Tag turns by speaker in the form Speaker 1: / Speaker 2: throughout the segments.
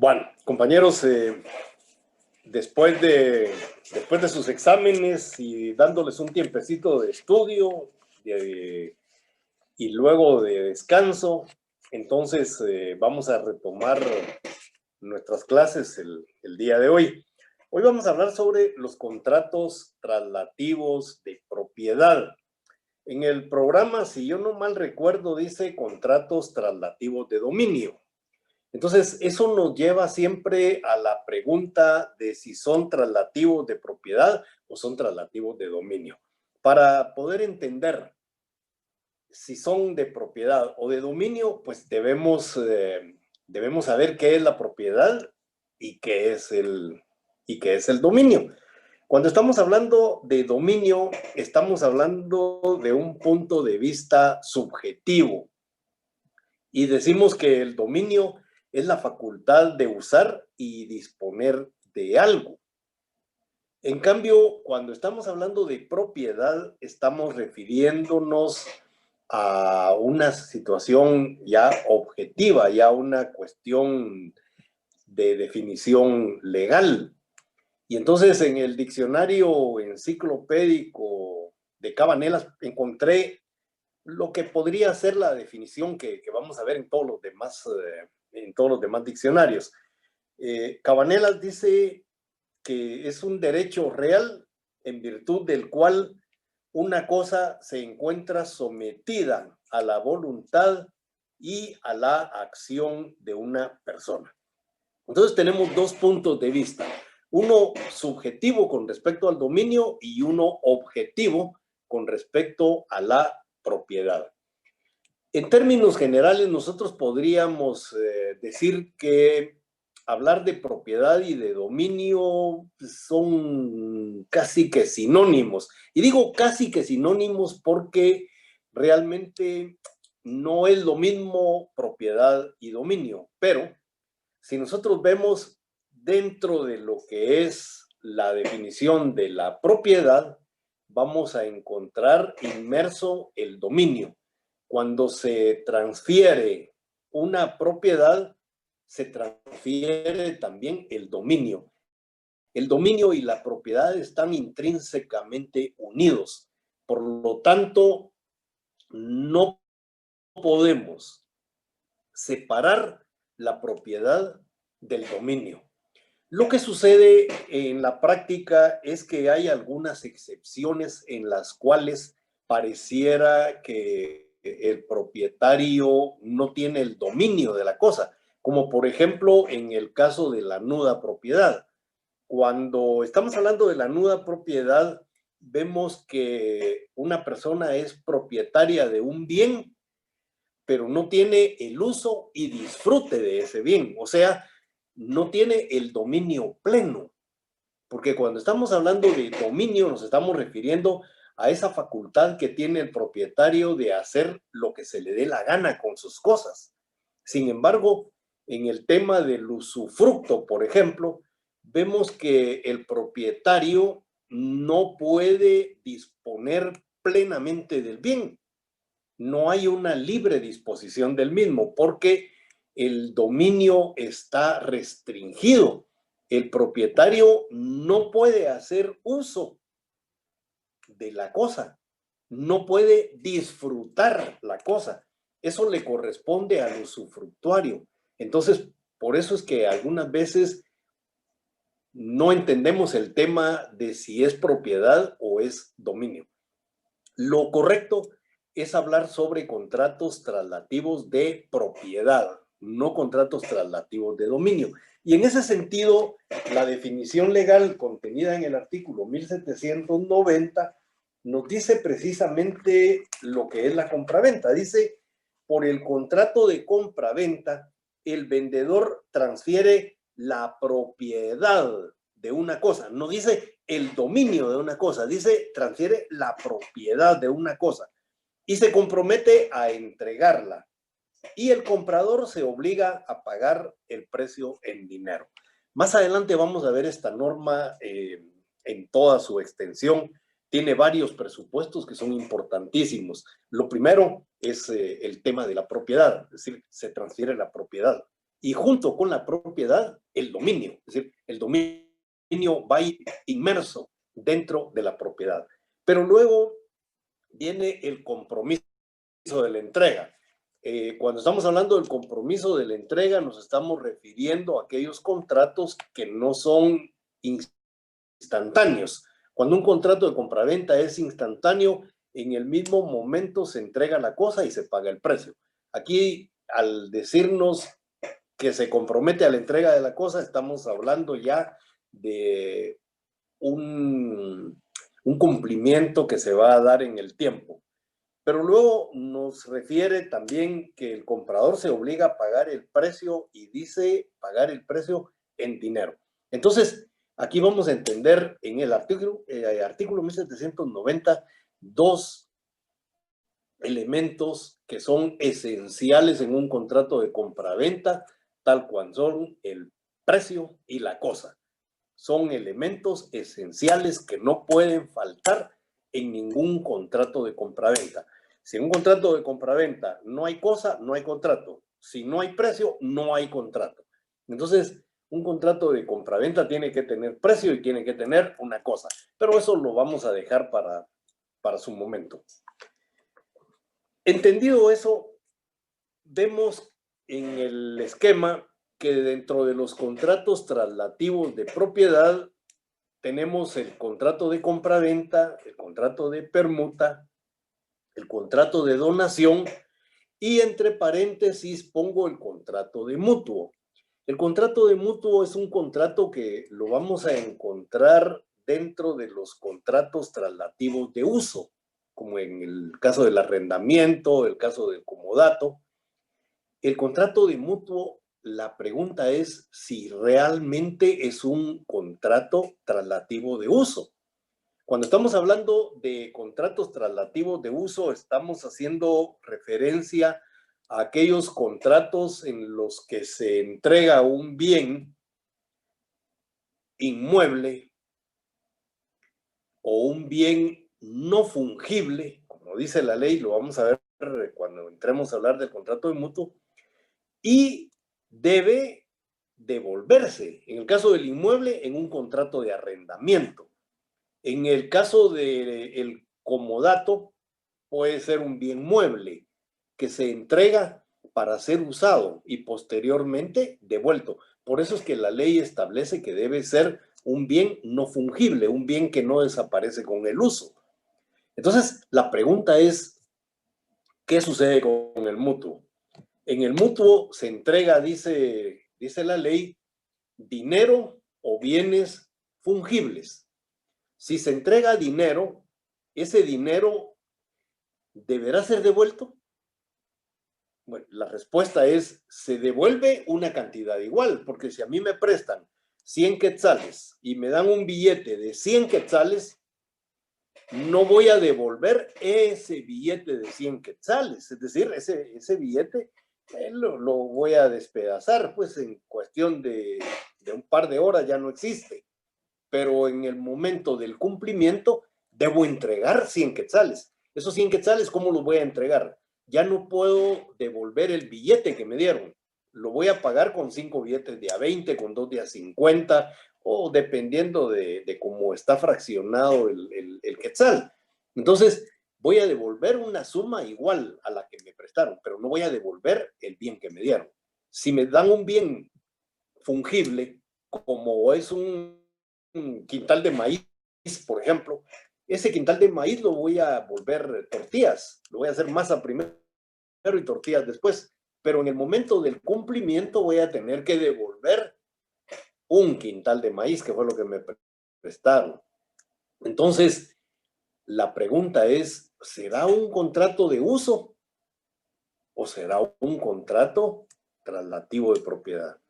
Speaker 1: Bueno, compañeros, después de sus exámenes y dándoles un tiempecito de estudio y luego de descanso, entonces vamos a retomar nuestras clases el día de hoy. Hoy vamos a hablar sobre los contratos traslativos de propiedad. En el programa, si yo no mal recuerdo, dice contratos traslativos de dominio. Entonces, eso nos lleva siempre a la pregunta de si son traslativos de propiedad o son traslativos de dominio. Para poder entender si son de propiedad o de dominio, pues debemos saber qué es la propiedad y qué es el dominio. Cuando estamos hablando de dominio, estamos hablando de un punto de vista subjetivo y decimos que el dominio es la facultad de usar y disponer de algo. En cambio, cuando estamos hablando de propiedad, estamos refiriéndonos a una situación ya objetiva, ya una cuestión de definición legal. Y entonces en el diccionario enciclopédico de Cabanelas encontré lo que podría ser la definición que vamos a ver en todos los demás diccionarios. Cabanelas dice que es un derecho real en virtud del cual una cosa se encuentra sometida a la voluntad y a la acción de una persona. Entonces tenemos dos puntos de vista, uno subjetivo con respecto al dominio y uno objetivo con respecto a la propiedad. En términos generales, nosotros podríamos decir que hablar de propiedad y de dominio son casi que sinónimos. Y digo casi que sinónimos porque realmente no es lo mismo propiedad y dominio. Pero si nosotros vemos dentro de lo que es la definición de la propiedad, vamos a encontrar inmerso el dominio. Cuando se transfiere una propiedad, se transfiere también el dominio. El dominio y la propiedad están intrínsecamente unidos. Por lo tanto, no podemos separar la propiedad del dominio. Lo que sucede en la práctica es que hay algunas excepciones en las cuales pareciera que el propietario no tiene el dominio de la cosa, como por ejemplo en el caso de la nuda propiedad. Cuando estamos hablando de la nuda propiedad, vemos que una persona es propietaria de un bien, pero no tiene el uso y disfrute de ese bien, o sea, no tiene el dominio pleno, porque cuando estamos hablando de dominio nos estamos refiriendo a esa facultad que tiene el propietario de hacer lo que se le dé la gana con sus cosas. Sin embargo, en el tema del usufructo, por ejemplo, vemos que el propietario no puede disponer plenamente del bien. No hay una libre disposición del mismo porque el dominio está restringido. El propietario no puede hacer uso de la cosa, no puede disfrutar la cosa. Eso le corresponde al usufructuario. Entonces, por eso es que algunas veces no entendemos el tema de si es propiedad o es dominio. Lo correcto es hablar sobre contratos traslativos de propiedad, no contratos traslativos de dominio. Y en ese sentido, la definición legal contenida en el artículo 1790 nos dice precisamente lo que es la compraventa. Dice, por el contrato de compraventa, el vendedor transfiere la propiedad de una cosa. No dice el dominio de una cosa, dice transfiere la propiedad de una cosa y se compromete a entregarla. Y el comprador se obliga a pagar el precio en dinero. Más adelante vamos a ver esta norma en toda su extensión. Tiene varios presupuestos que son importantísimos. Lo primero es el tema de la propiedad, es decir, se transfiere la propiedad. y junto con la propiedad, el dominio. Es decir, el dominio va inmerso dentro de la propiedad. Pero luego viene el compromiso de la entrega. Cuando estamos hablando del compromiso de la entrega, nos estamos refiriendo a aquellos contratos que no son instantáneos. Cuando un contrato de compraventa es instantáneo, en el mismo momento se entrega la cosa y se paga el precio. Aquí, al decirnos que se compromete a la entrega de la cosa, estamos hablando ya de un cumplimiento que se va a dar en el tiempo. Pero luego nos refiere también que el comprador se obliga a pagar el precio y dice pagar el precio en dinero. Entonces, aquí vamos a entender en el artículo 1790 dos elementos que son esenciales en un contrato de compraventa, tal cual son el precio y la cosa. Son elementos esenciales que no pueden faltar en ningún contrato de compraventa. Si en un contrato de compraventa no hay cosa, no hay contrato. Si no hay precio, no hay contrato. Entonces, un contrato de compraventa tiene que tener precio y tiene que tener una cosa. Pero eso lo vamos a dejar para su momento. Entendido eso, vemos en el esquema que dentro de los contratos traslativos de propiedad tenemos el contrato de compraventa, el contrato de permuta, el contrato de donación y entre paréntesis pongo el contrato de mutuo. El contrato de mutuo es un contrato que lo vamos a encontrar dentro de los contratos traslativos de uso, como en el caso del arrendamiento, el caso del comodato. El contrato de mutuo, la pregunta es si realmente es un contrato traslativo de uso. Cuando estamos hablando de contratos traslativos de uso, estamos haciendo referencia a aquellos contratos en los que se entrega un bien inmueble o un bien no fungible, como dice la ley, lo vamos a ver cuando entremos a hablar del contrato de mutuo, y debe devolverse, en el caso del inmueble, en un contrato de arrendamiento. En el caso del comodato, puede ser un bien mueble que se entrega para ser usado y posteriormente devuelto. Por eso es que la ley establece que debe ser un bien no fungible, un bien que no desaparece con el uso. Entonces, la pregunta es, ¿qué sucede con el mutuo? En el mutuo se entrega, dice la ley, dinero o bienes fungibles. Si se entrega dinero, ese dinero deberá ser devuelto. Bueno, la respuesta es, se devuelve una cantidad igual, porque si a mí me prestan 100 quetzales y me dan un billete de 100 quetzales, no voy a devolver ese billete de 100 quetzales. Es decir, ese billete lo voy a despedazar, pues en cuestión de un par de horas ya no existe. Pero en el momento del cumplimiento debo entregar 100 quetzales. Esos 100 quetzales, ¿cómo los voy a entregar? Ya no puedo devolver el billete que me dieron. Lo voy a pagar con 5 billetes de a 20, con 2 de a 50, o dependiendo de cómo está fraccionado el quetzal. Entonces, voy a devolver una suma igual a la que me prestaron, pero no voy a devolver el bien que me dieron. Si me dan un bien fungible, como es un quintal de maíz, por ejemplo, ese quintal de maíz lo voy a volver tortillas, lo voy a hacer masa primero y tortillas después, pero en el momento del cumplimiento voy a tener que devolver un quintal de maíz, que fue lo que me prestaron. Entonces, la pregunta es, ¿será un contrato de uso o será un contrato traslativo de propiedad?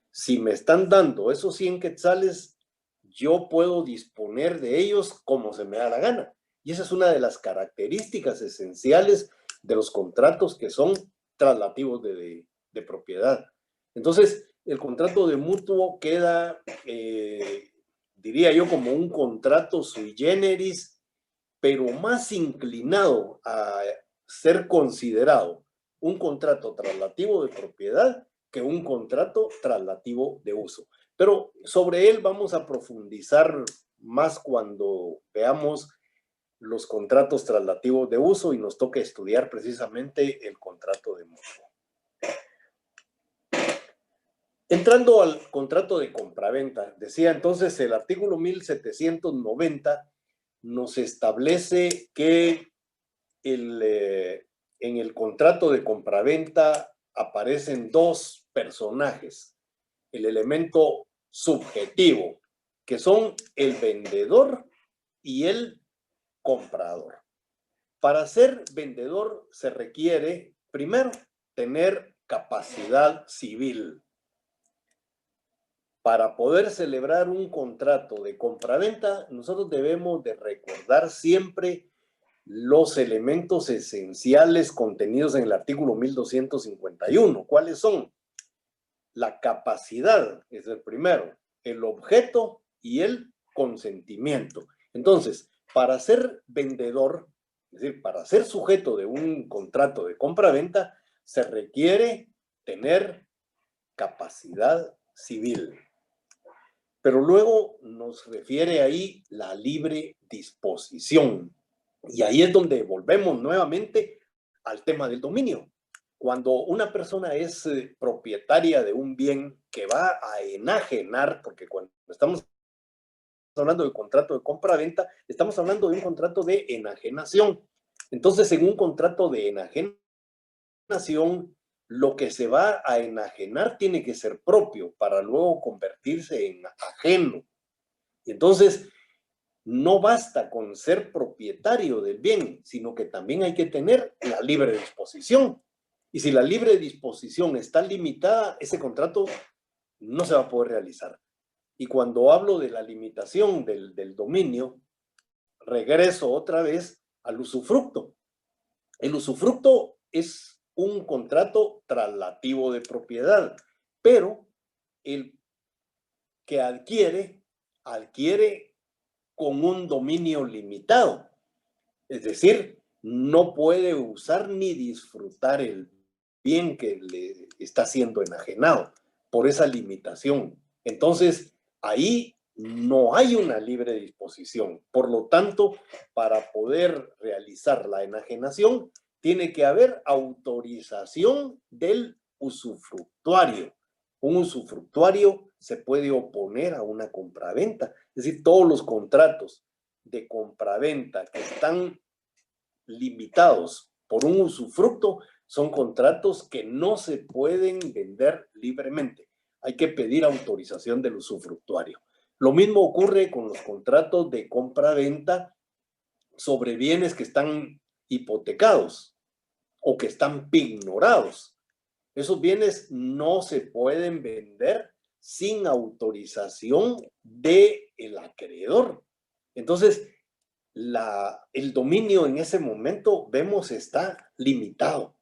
Speaker 1: Si me están dando esos 100 quetzales, yo puedo disponer de ellos como se me da la gana. Y esa es una de las características esenciales de los contratos que son traslativos de propiedad. Entonces, el contrato de mutuo queda, diría yo, como un contrato sui generis, pero más inclinado a ser considerado un contrato traslativo de propiedad que un contrato traslativo de uso. Pero sobre él vamos a profundizar más cuando veamos los contratos traslativos de uso y nos toque estudiar precisamente el contrato de mutuo. Entrando al contrato de compraventa, decía entonces el artículo 1790 nos establece que en el contrato de compraventa aparecen dos personajes, el elemento subjetivo, que son el vendedor y el comprador. Para ser vendedor se requiere, primero, tener capacidad civil. Para poder celebrar un contrato de compraventa, nosotros debemos de recordar siempre los elementos esenciales contenidos en el artículo 1251. ¿Cuáles son? La capacidad es el primero, el objeto y el consentimiento. Entonces, para ser vendedor, es decir, para ser sujeto de un contrato de compraventa, se requiere tener capacidad civil. Pero luego nos refiere ahí la libre disposición. Y ahí es donde volvemos nuevamente al tema del dominio. Cuando una persona es propietaria de un bien que va a enajenar, porque cuando estamos hablando de contrato de compra-venta, estamos hablando de un contrato de enajenación. Entonces, en un contrato de enajenación, lo que se va a enajenar tiene que ser propio para luego convertirse en ajeno. Y entonces, no basta con ser propietario del bien, sino que también hay que tener la libre disposición. Y si la libre disposición está limitada, ese contrato no se va a poder realizar. Y cuando hablo de la limitación del dominio, regreso otra vez al usufructo. El usufructo es un contrato traslativo de propiedad, pero el que adquiere con un dominio limitado. Es decir, no puede usar ni disfrutar el bien que le está siendo enajenado por esa limitación. Entonces, ahí no hay una libre disposición. Por lo tanto, para poder realizar la enajenación, tiene que haber autorización del usufructuario. Un usufructuario se puede oponer a una compraventa. Es decir, todos los contratos de compraventa que están limitados por un usufructo son contratos que no se pueden vender libremente. Hay que pedir autorización del usufructuario. Lo mismo ocurre con los contratos de compra-venta sobre bienes que están hipotecados o que están pignorados. Esos bienes no se pueden vender sin autorización del acreedor. Entonces, el dominio en ese momento, vemos, está limitado.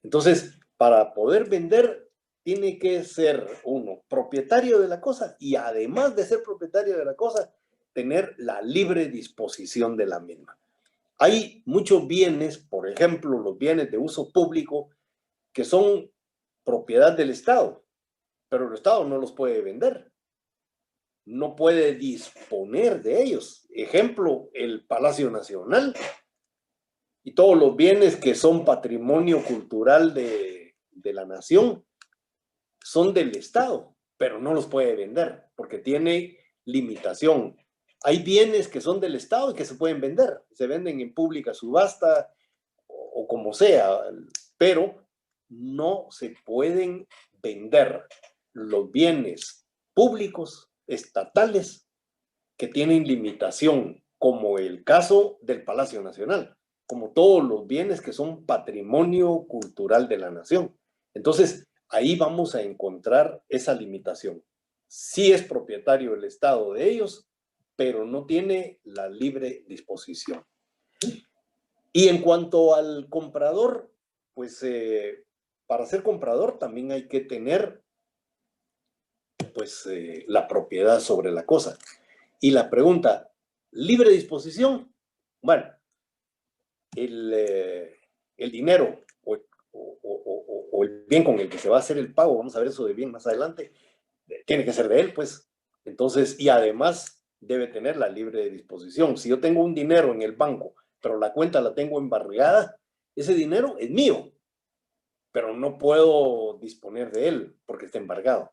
Speaker 1: Entonces, para poder vender, tiene que ser uno propietario de la cosa y además de ser propietario de la cosa, tener la libre disposición de la misma. Hay muchos bienes, por ejemplo, los bienes de uso público, que son propiedad del Estado, pero el Estado no los puede vender. No puede disponer de ellos. Ejemplo, el Palacio Nacional y todos los bienes que son patrimonio cultural de la nación son del Estado, pero no los puede vender porque tiene limitación. Hay bienes que son del Estado y que se pueden vender, se venden en pública subasta o como sea, pero no se pueden vender los bienes públicos, estatales, que tienen limitación, como el caso del Palacio Nacional, como todos los bienes que son patrimonio cultural de la nación. Entonces, ahí vamos a encontrar esa limitación. Sí es propietario el Estado de ellos, pero no tiene la libre disposición. Y en cuanto al comprador, pues para ser comprador también hay que tener pues la propiedad sobre la cosa. Y la pregunta, ¿libre disposición? Bueno, el dinero o o el bien con el que se va a hacer el pago, vamos a ver eso de bien más adelante, tiene que ser de él, pues. Entonces, y además debe tener la libre disposición. Si yo tengo un dinero en el banco, pero la cuenta la tengo embargada, ese dinero es mío, pero no puedo disponer de él porque está embargado.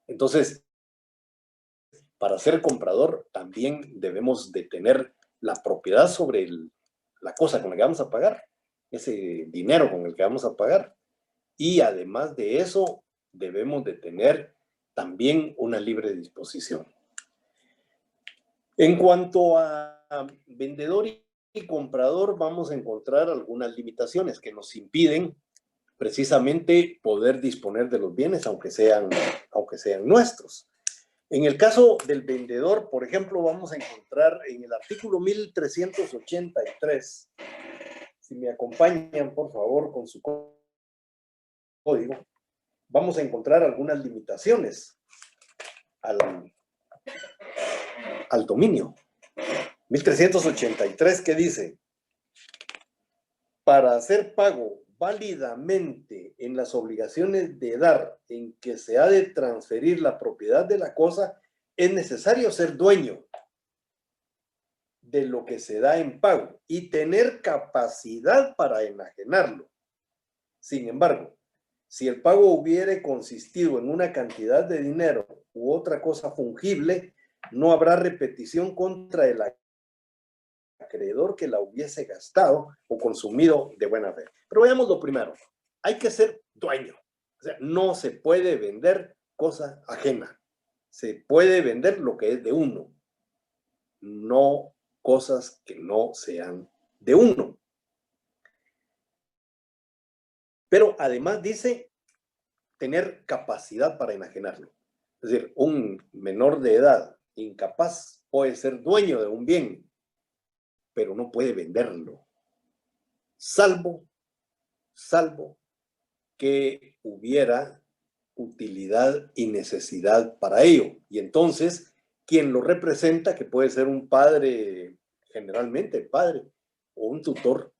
Speaker 1: Entonces, para ser comprador también debemos de tener la propiedad sobre la cosa con la que vamos a pagar, ese dinero con el que vamos a pagar. Y además de eso, debemos de tener también una libre disposición. En cuanto a vendedor y comprador, vamos a encontrar algunas limitaciones que nos impiden precisamente poder disponer de los bienes, aunque sean nuestros. En el caso del vendedor, por ejemplo, vamos a encontrar en el artículo 1383, si me acompañan, por favor, con su código, vamos a encontrar algunas limitaciones al dominio. 1383, ¿qué dice? Para hacer pago válidamente en las obligaciones de dar en que se ha de transferir la propiedad de la cosa, es necesario ser dueño de lo que se da en pago y tener capacidad para enajenarlo. Sin embargo, si el pago hubiere consistido en una cantidad de dinero u otra cosa fungible, no habrá repetición contra el acreedor que la hubiese gastado o consumido de buena fe. Pero veamos lo primero. Hay que ser dueño. O sea, no se puede vender cosa ajena. Se puede vender lo que es de uno, no cosas que no sean de uno. Pero además dice tener capacidad para enajenarlo. Es decir, un menor de edad incapaz puede ser dueño de un bien, pero no puede venderlo, salvo que hubiera utilidad y necesidad para ello. Y entonces, quien lo representa, que puede ser un padre, generalmente el padre, o un tutor,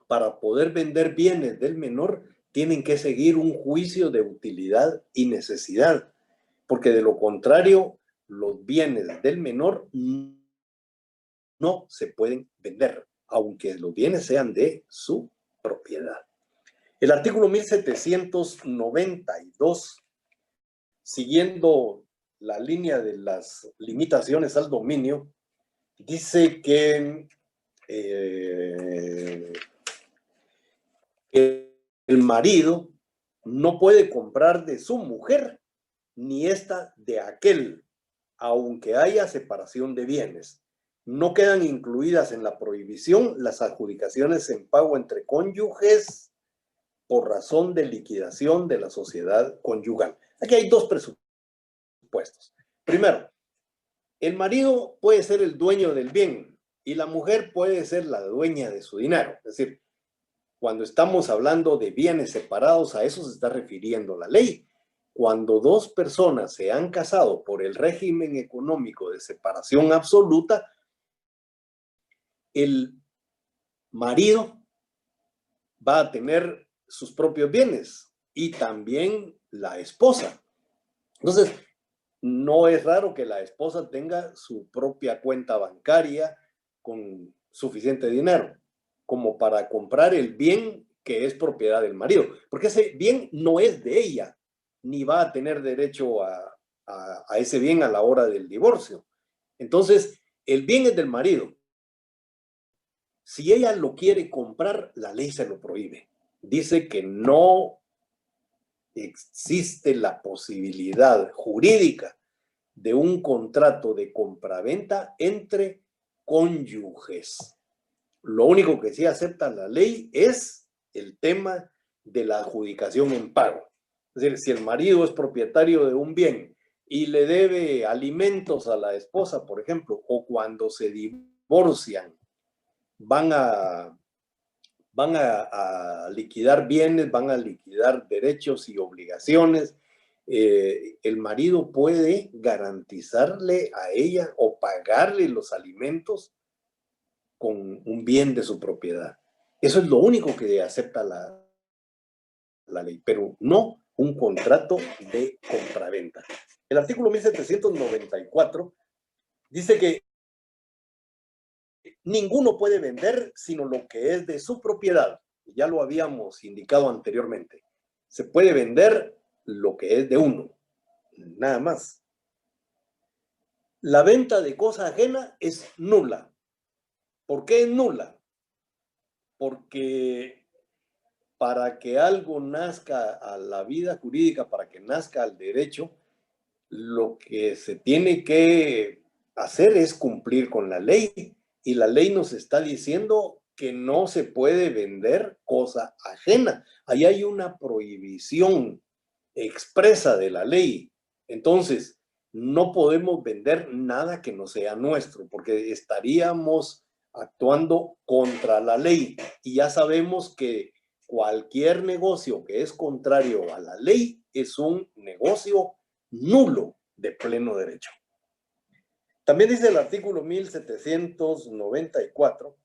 Speaker 1: para poder vender bienes del menor, tienen que seguir un juicio de utilidad y necesidad, porque de lo contrario, los bienes del menor no se pueden vender, aunque los bienes sean de su propiedad. El artículo 1792, siguiendo la línea de las limitaciones al dominio, dice que el marido no puede comprar de su mujer ni esta de aquel, aunque haya separación de bienes. No quedan incluidas en la prohibición las adjudicaciones en pago entre cónyuges por razón de liquidación de la sociedad conyugal. Aquí hay dos presupuestos. Primero, el marido puede ser el dueño del bien y la mujer puede ser la dueña de su dinero. Es decir, cuando estamos hablando de bienes separados, a eso se está refiriendo la ley. Cuando dos personas se han casado por el régimen económico de separación absoluta, el marido va a tener sus propios bienes y también la esposa. Entonces, no es raro que la esposa tenga su propia cuenta bancaria con suficiente dinero como para comprar el bien que es propiedad del marido, porque ese bien no es de ella, ni va a tener derecho a ese bien a la hora del divorcio. Entonces, el bien es del marido. Si ella lo quiere comprar, la ley se lo prohíbe. Dice que no existe la posibilidad jurídica de un contrato de compraventa entre cónyuges. Lo único que sí acepta la ley es el tema de la adjudicación en pago. Es decir, si el marido es propietario de un bien y le debe alimentos a la esposa, por ejemplo, o cuando se divorcian, van a liquidar bienes, van a liquidar derechos y obligaciones. El marido puede garantizarle a ella o pagarle los alimentos con un bien de su propiedad. Eso es lo único que acepta la ley, pero no un contrato de compraventa. El artículo 1794 dice que ninguno puede vender sino lo que es de su propiedad. Ya lo habíamos indicado anteriormente. Se puede vender lo que es de uno, nada más. La venta de cosa ajena es nula. ¿Por qué es nula? Porque para que algo nazca a la vida jurídica, para que nazca al derecho, lo que se tiene que hacer es cumplir con la ley. Y la ley nos está diciendo que no se puede vender cosa ajena. Ahí hay una prohibición expresa de la ley. Entonces, no podemos vender nada que no sea nuestro, porque estaríamos actuando contra la ley. Y ya sabemos que cualquier negocio que es contrario a la ley es un negocio nulo de pleno derecho. También dice el artículo 1794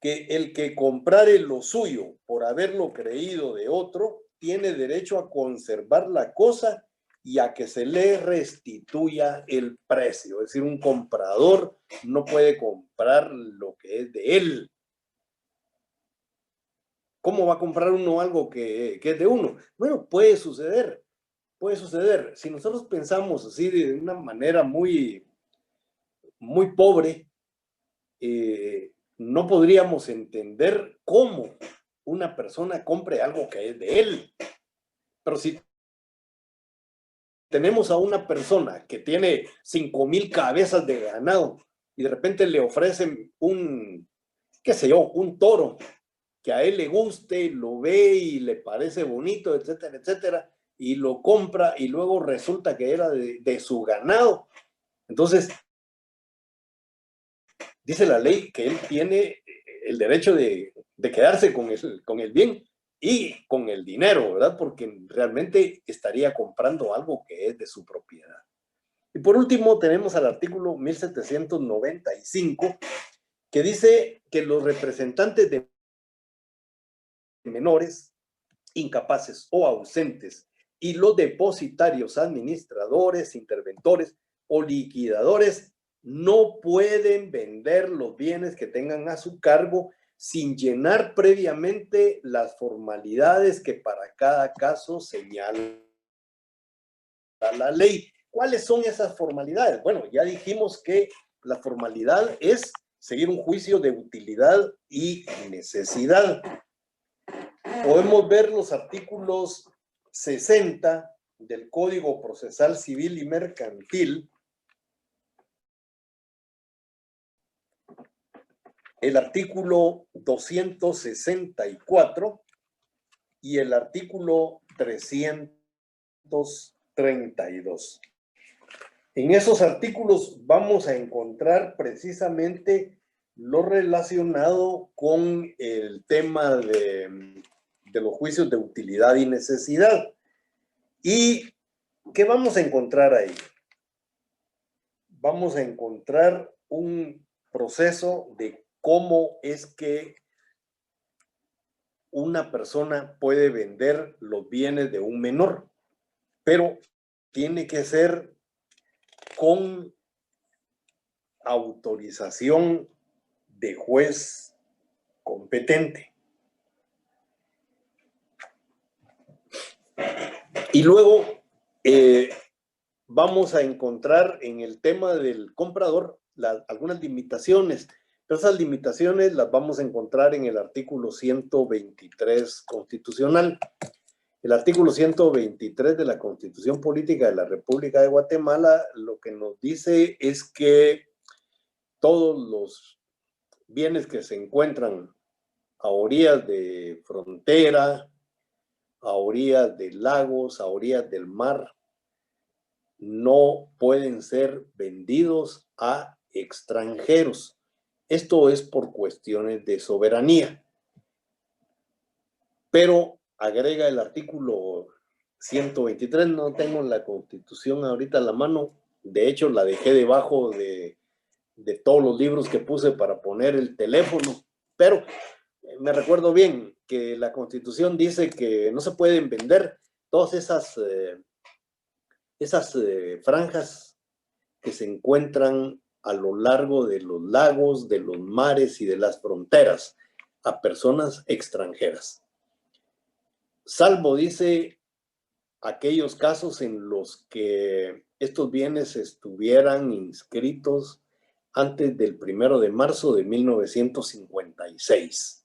Speaker 1: que el que comprare lo suyo por haberlo creído de otro tiene derecho a conservar la cosa y a que se le restituya el precio. Es decir, un comprador no puede comprar lo que es de él. ¿Cómo va a comprar uno algo que es de uno? Bueno, puede suceder. Puede suceder. Si nosotros pensamos así de una manera muy pobre, no podríamos entender cómo una persona compre algo que es de él. Pero si tenemos a una persona que tiene 5,000 cabezas de ganado y de repente le ofrecen un, qué sé yo, un toro que a él le guste, lo ve y le parece bonito, etcétera, etcétera, y lo compra y luego resulta que era de su ganado. Entonces, dice la ley que él tiene el derecho de quedarse con el bien y con el dinero, ¿verdad? Porque realmente estaría comprando algo que es de su propiedad. Y por último tenemos al artículo 1795 que dice que los representantes de menores, incapaces o ausentes y los depositarios, administradores, interventores o liquidadores no pueden vender los bienes que tengan a su cargo sin llenar previamente las formalidades que para cada caso señala la ley. ¿Cuáles son esas formalidades? Bueno, ya dijimos que la formalidad es seguir un juicio de utilidad y necesidad. Podemos ver los artículos 60 del Código Procesal Civil y Mercantil, el artículo 264 y el artículo 332. En esos artículos vamos a encontrar precisamente lo relacionado con el tema de los juicios de utilidad y necesidad. ¿Y qué vamos a encontrar ahí? Vamos a encontrar un proceso de cómo es que una persona puede vender los bienes de un menor, pero tiene que ser con autorización de juez competente. Y luego vamos a encontrar en el tema del comprador algunas limitaciones, pero esas limitaciones las vamos a encontrar en el artículo 123 constitucional. El artículo 123 de la Constitución Política de la República de Guatemala lo que nos dice es que todos los bienes que se encuentran a orillas de frontera, a orillas de lagos, a orillas del mar, no pueden ser vendidos a extranjeros. Esto es por cuestiones de soberanía. Pero agrega el artículo 123, no tengo la Constitución ahorita a la mano, de hecho la dejé debajo de todos los libros que puse para poner el teléfono, pero me recuerdo bien, que la Constitución dice que no se pueden vender todas esas franjas que se encuentran a lo largo de los lagos, de los mares y de las fronteras a personas extranjeras. Salvo, dice, aquellos casos en los que estos bienes estuvieran inscritos antes del 1 de marzo de 1956.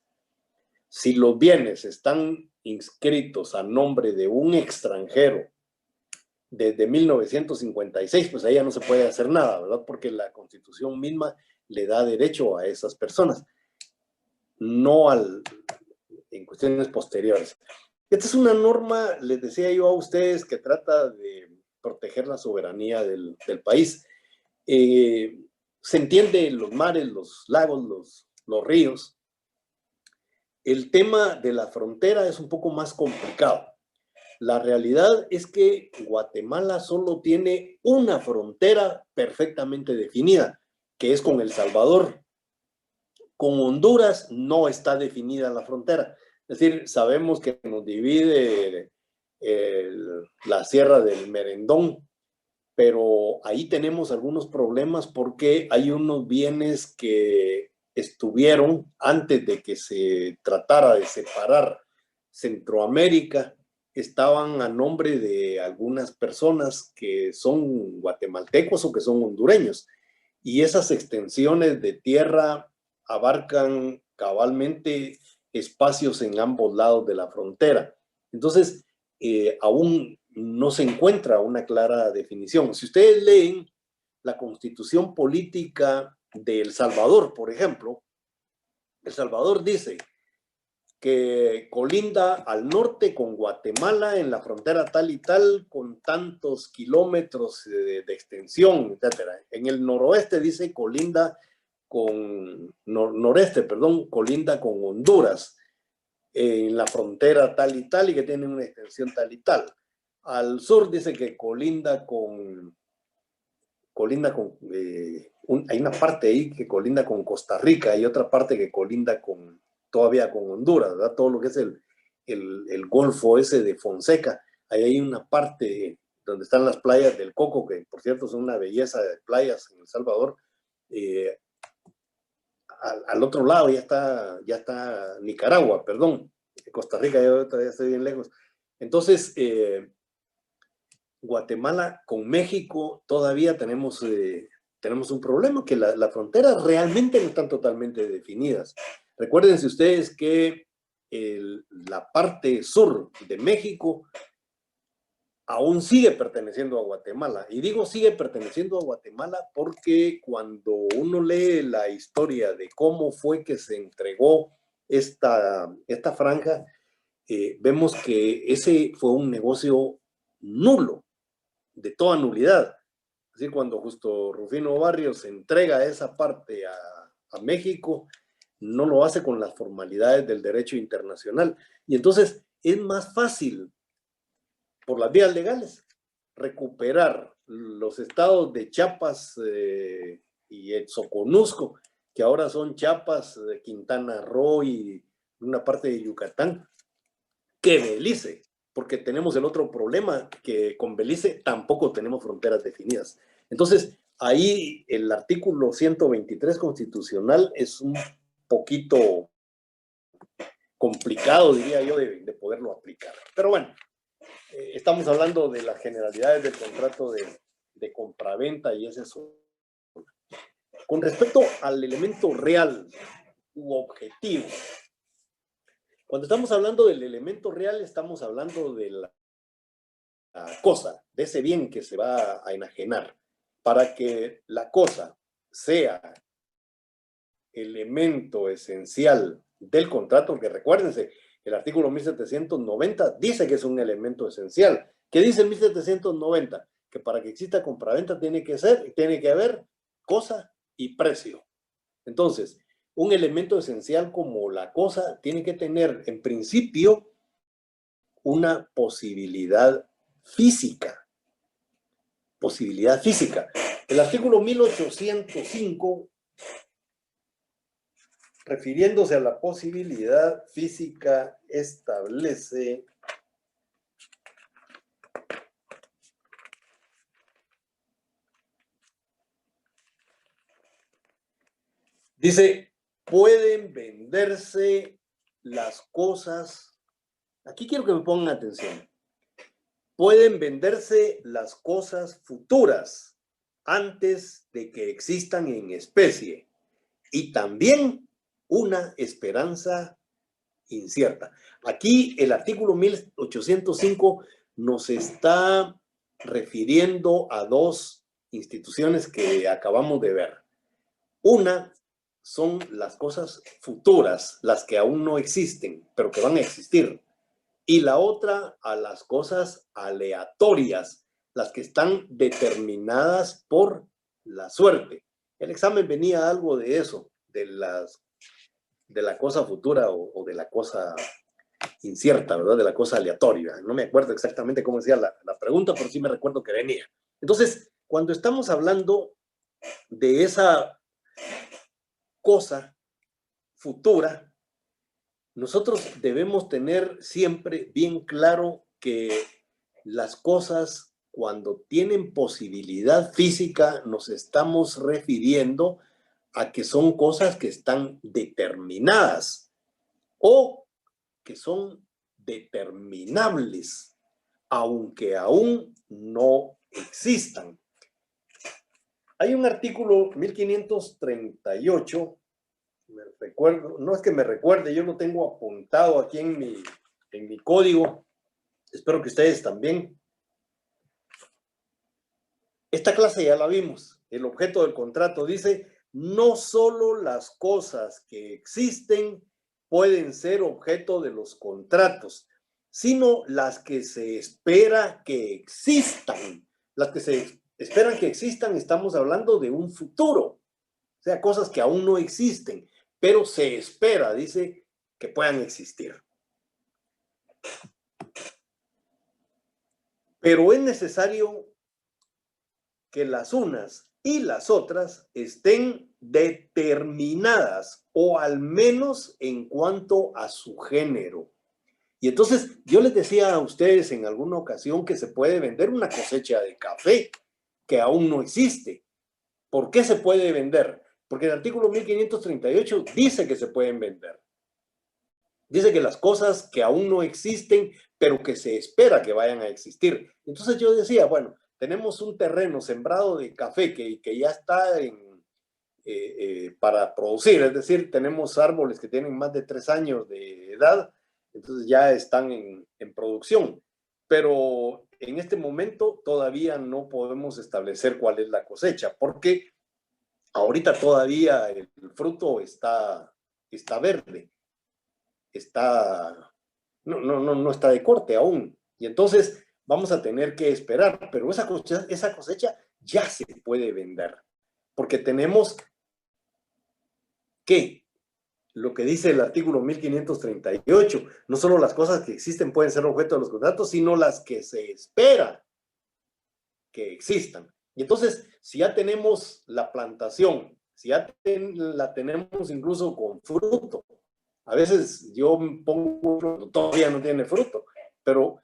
Speaker 1: Si los bienes están inscritos a nombre de un extranjero desde 1956, pues ahí ya no se puede hacer nada, ¿verdad? Porque la Constitución misma le da derecho a esas personas, no en cuestiones posteriores. Esta es una norma, les decía yo a ustedes, que trata de proteger la soberanía del país. Se entiende los mares, los lagos, los ríos. El tema de la frontera es un poco más complicado. La realidad es que Guatemala solo tiene una frontera perfectamente definida, que es con El Salvador. Con Honduras no está definida la frontera. Es decir, sabemos que nos divide la Sierra del Merendón, pero ahí tenemos algunos problemas porque hay unos bienes que estuvieron antes de que se tratara de separar Centroamérica, estaban a nombre de algunas personas que son guatemaltecos o que son hondureños. Y esas extensiones de tierra abarcan cabalmente espacios en ambos lados de la frontera. Entonces, aún no se encuentra una clara definición. Si ustedes leen la Constitución Política de El Salvador, por ejemplo, El Salvador dice que colinda al norte con Guatemala en la frontera tal y tal, con tantos kilómetros de extensión, etc. En el noroeste dice colinda con, noreste, perdón, colinda con Honduras, en la frontera tal y tal, y que tiene una extensión tal y tal. Al sur dice que colinda con hay una parte ahí que colinda con Costa Rica y otra parte que colinda todavía con Honduras, ¿verdad? Todo lo que es el Golfo ese de Fonseca. Ahí hay una parte donde están las playas del Coco, que por cierto son una belleza de playas en El Salvador. Al otro lado ya está Nicaragua, perdón. Costa Rica, yo todavía estoy bien lejos. Entonces, Guatemala con México todavía tenemos un problema, que las fronteras realmente no están totalmente definidas. Recuérdense ustedes que la parte sur de México aún sigue perteneciendo a Guatemala. Y digo sigue perteneciendo a Guatemala porque cuando uno lee la historia de cómo fue que se entregó esta franja, vemos que ese fue un negocio nulo, de toda nulidad. Así cuando Justo Rufino Barrios entrega esa parte a México, no lo hace con las formalidades del derecho internacional. Y entonces es más fácil, por las vías legales, recuperar los estados de Chiapas y Soconusco, que ahora son Chiapas, Quintana Roo y una parte de Yucatán, que Belice, porque tenemos el otro problema, que con Belice tampoco tenemos fronteras definidas. Entonces, ahí el artículo 123 constitucional es un poquito complicado, diría yo, de poderlo aplicar. Pero bueno, estamos hablando de las generalidades del contrato de compraventa y es eso. Con respecto al elemento real u objetivo, cuando estamos hablando del elemento real, estamos hablando de la cosa, de ese bien que se va a enajenar. Para que la cosa sea elemento esencial del contrato, que recuérdense, el artículo 1790 dice que es un elemento esencial. ¿Qué dice el 1790? Que para que exista compraventa tiene que haber cosa y precio. Entonces, un elemento esencial como la cosa tiene que tener, en principio, una posibilidad física. Posibilidad física. El artículo 1805 refiriéndose a la posibilidad física, establece dice, pueden venderse las cosas, aquí quiero que me pongan atención, pueden venderse las cosas futuras antes de que existan en especie y también una esperanza incierta. Aquí el artículo 1805 nos está refiriendo a dos instituciones que acabamos de ver. Una son las cosas futuras, las que aún no existen, pero que van a existir. Y la otra a las cosas aleatorias, las que están determinadas por la suerte. El examen venía algo de eso, de la cosa futura o de la cosa incierta, ¿verdad? De la cosa aleatoria. No me acuerdo exactamente cómo decía la pregunta, pero sí me recuerdo que venía. Entonces, cuando estamos hablando de esa cosa futura, nosotros debemos tener siempre bien claro que las cosas, cuando tienen posibilidad física, nos estamos refiriendo a que son cosas que están determinadas o que son determinables, aunque aún no existan. Hay un artículo 1538, me recuerdo, no es que me recuerde, yo lo tengo apuntado aquí en mi código, espero que ustedes también. Esta clase ya la vimos, el objeto del contrato dice, no solo las cosas que existen pueden ser objeto de los contratos, sino las que se espera que existan. Las que se esperan que existan, estamos hablando de un futuro, o sea, cosas que aún no existen, pero se espera, dice, que puedan existir. Pero es necesario que las unas y las otras estén determinadas, o al menos en cuanto a su género. Y entonces yo les decía a ustedes en alguna ocasión que se puede vender una cosecha de café que aún no existe. ¿Por qué se puede vender? Porque el artículo 1538 dice que se pueden vender. Dice que las cosas que aún no existen, pero que se espera que vayan a existir. Entonces yo decía, bueno, tenemos un terreno sembrado de café que ya está para producir, es decir, tenemos árboles que tienen más de 3 años de edad, entonces ya están en producción, pero en este momento todavía no podemos establecer cuál es la cosecha, porque ahorita todavía el fruto está verde, no está de corte aún, y entonces vamos a tener que esperar, pero esa cosecha ya se puede vender, porque tenemos que lo que dice el artículo 1538, no solo las cosas que existen pueden ser objeto de los contratos, sino las que se espera que existan. Y entonces, si ya tenemos la plantación, si ya la tenemos incluso con fruto, a veces yo pongo fruto, todavía no tiene fruto, pero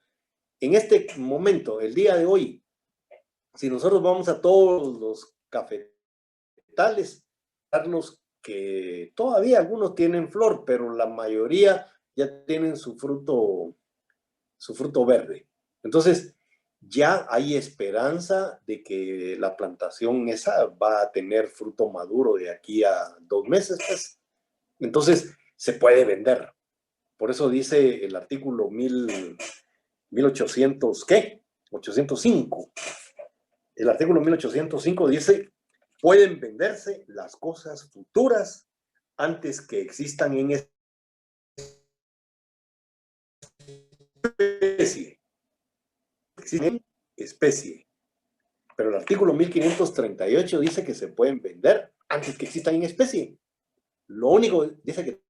Speaker 1: en este momento, el día de hoy, si nosotros vamos a todos los cafetales, darnos que todavía algunos tienen flor, pero la mayoría ya tienen su fruto verde. Entonces, ya hay esperanza de que la plantación esa va a tener fruto maduro de aquí a 2 meses, pues. Entonces, se puede vender. Por eso dice el artículo 1800, ¿qué? 805. El artículo 1805 dice, pueden venderse las cosas futuras antes que existan en especie. Existen en especie. Pero el artículo 1538 dice que se pueden vender antes que existan en especie. Lo único dice que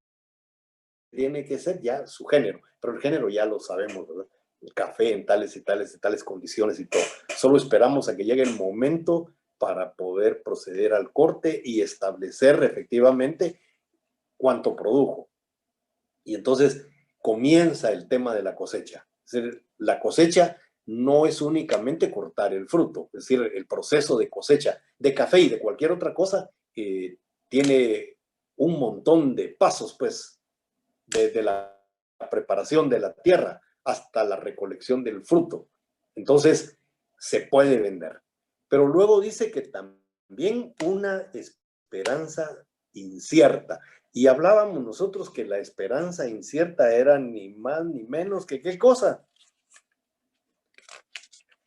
Speaker 1: tiene que ser ya su género, pero el género ya lo sabemos, ¿verdad? El café en tales y tales condiciones y todo. Solo esperamos a que llegue el momento para poder proceder al corte y establecer efectivamente cuánto produjo. Y entonces comienza el tema de la cosecha. Es decir, la cosecha no es únicamente cortar el fruto, es decir, el proceso de cosecha de café y de cualquier otra cosa tiene un montón de pasos, pues, desde la preparación de la tierra hasta la recolección del fruto. Entonces, se puede vender. Pero luego dice que también una esperanza incierta. Y hablábamos nosotros que la esperanza incierta era ni más ni menos que ¿qué cosa?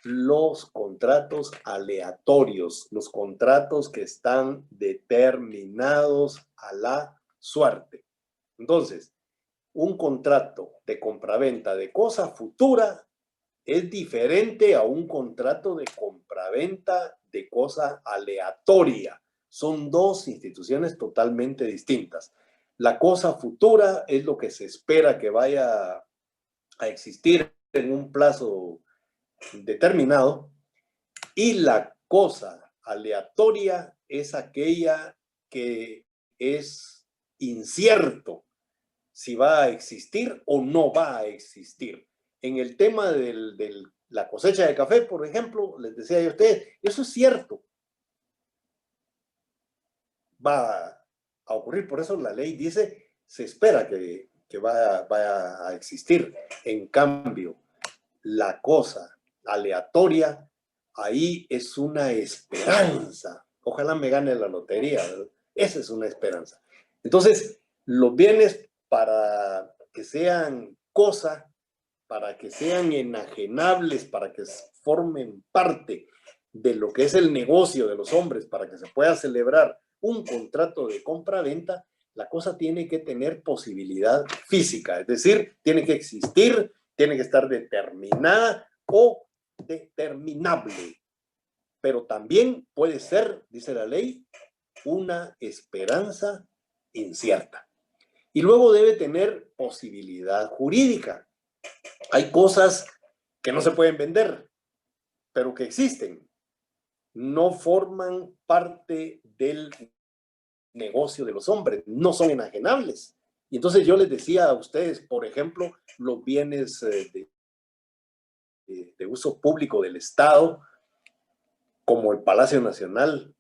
Speaker 1: Los contratos aleatorios, los contratos que están determinados a la suerte. Entonces, un contrato de compraventa de cosa futura es diferente a un contrato de compraventa de cosa aleatoria. Son dos instituciones totalmente distintas. La cosa futura es lo que se espera que vaya a existir en un plazo determinado, y la cosa aleatoria es aquella que es incierto si va a existir o no va a existir. En el tema de la cosecha de café, por ejemplo, les decía yo a ustedes, eso es cierto. Va a ocurrir, por eso la ley dice, se espera que vaya a existir. En cambio, la cosa aleatoria, ahí es una esperanza. Ojalá me gane la lotería, ¿verdad? Esa es una esperanza. Entonces, los bienes para que sean cosa, para que sean enajenables, para que formen parte de lo que es el negocio de los hombres, para que se pueda celebrar un contrato de compra-venta, la cosa tiene que tener posibilidad física, es decir, tiene que existir, tiene que estar determinada o determinable, pero también puede ser, dice la ley, una esperanza incierta. Y luego debe tener posibilidad jurídica. Hay cosas que no se pueden vender, pero que existen. No forman parte del negocio de los hombres, no son enajenables. Y entonces yo les decía a ustedes, por ejemplo, los bienes de uso público del Estado, como el Palacio Nacional,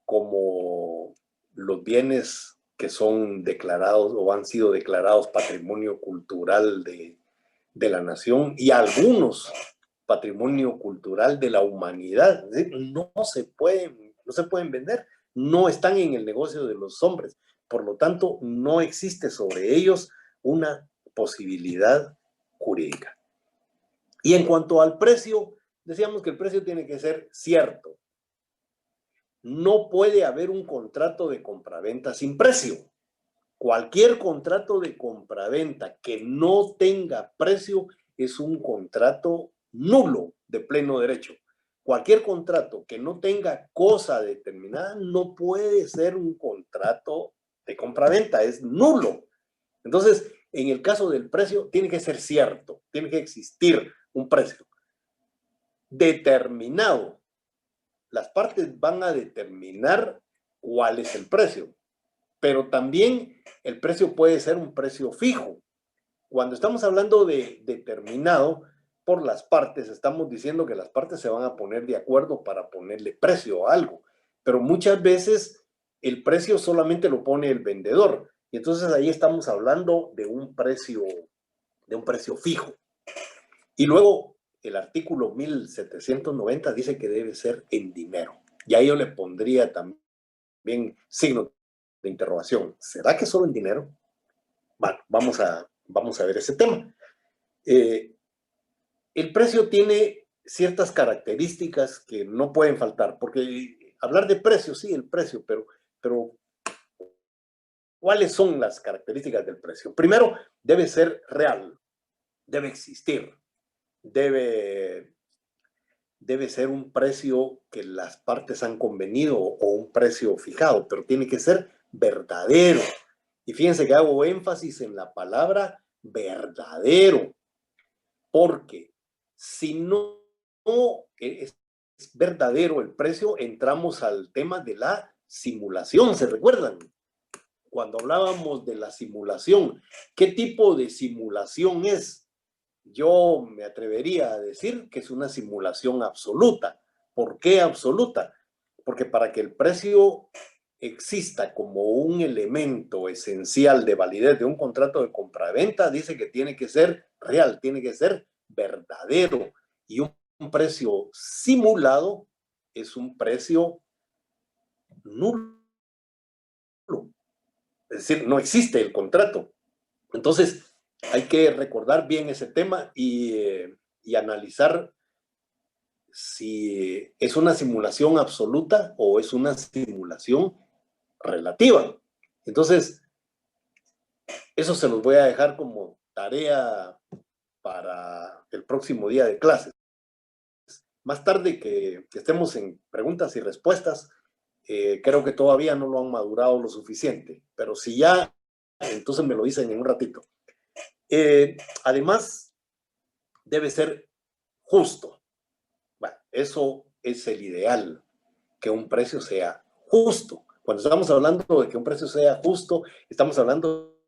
Speaker 1: como los bienes que son declarados o han sido declarados patrimonio cultural de la nación y algunos patrimonio cultural de la humanidad. No se pueden vender, no están en el negocio de los hombres. Por lo tanto, no existe sobre ellos una posibilidad jurídica. Y en cuanto al precio, decíamos que el precio tiene que ser cierto. No puede haber un contrato de compraventa sin precio. Cualquier contrato de compraventa que no tenga precio es un contrato nulo de pleno derecho. Cualquier contrato que no tenga cosa determinada no puede ser un contrato de compraventa, es nulo. Entonces, en el caso del precio, tiene que ser cierto, tiene que existir un precio determinado. Las partes van a determinar cuál es el precio, pero también el precio puede ser un precio fijo. Cuando estamos hablando de determinado por las partes, estamos diciendo que las partes se van a poner de acuerdo para ponerle precio a algo, pero muchas veces el precio solamente lo pone el vendedor, y entonces ahí estamos hablando de un precio fijo. Y luego el artículo 1790 dice que debe ser en dinero. Y ahí yo le pondría también signo de interrogación. ¿Será que solo en dinero? Bueno, vamos a ver ese tema. El precio tiene ciertas características que no pueden faltar, porque hablar de precio, sí, el precio, pero ¿cuáles son las características del precio? Primero, debe ser real, debe existir, debe ser un precio que las partes han convenido o un precio fijado, pero tiene que ser verdadero. Y fíjense que hago énfasis en la palabra verdadero, porque si no es verdadero el precio, entramos al tema de la simulación, ¿se recuerdan? cuando hablábamos de la simulación, ¿qué tipo de simulación es? Yo me atrevería a decir que es una simulación absoluta. ¿Por qué absoluta? Porque para que el precio exista como un elemento esencial de validez de un contrato de compraventa, dice que tiene que ser real, tiene que ser verdadero. Y un precio simulado es un precio nulo. Es decir, no existe el contrato. Entonces, hay que recordar bien ese tema y analizar si es una simulación absoluta o es una simulación relativa. Entonces, eso se los voy a dejar como tarea para el próximo día de clases. Más tarde que estemos en preguntas y respuestas, creo que todavía no lo han madurado lo suficiente, pero si ya, entonces me lo dicen en un ratito. Además, debe ser justo. Bueno, eso es el ideal, que un precio sea justo. Cuando estamos hablando de que un precio sea justo, estamos hablando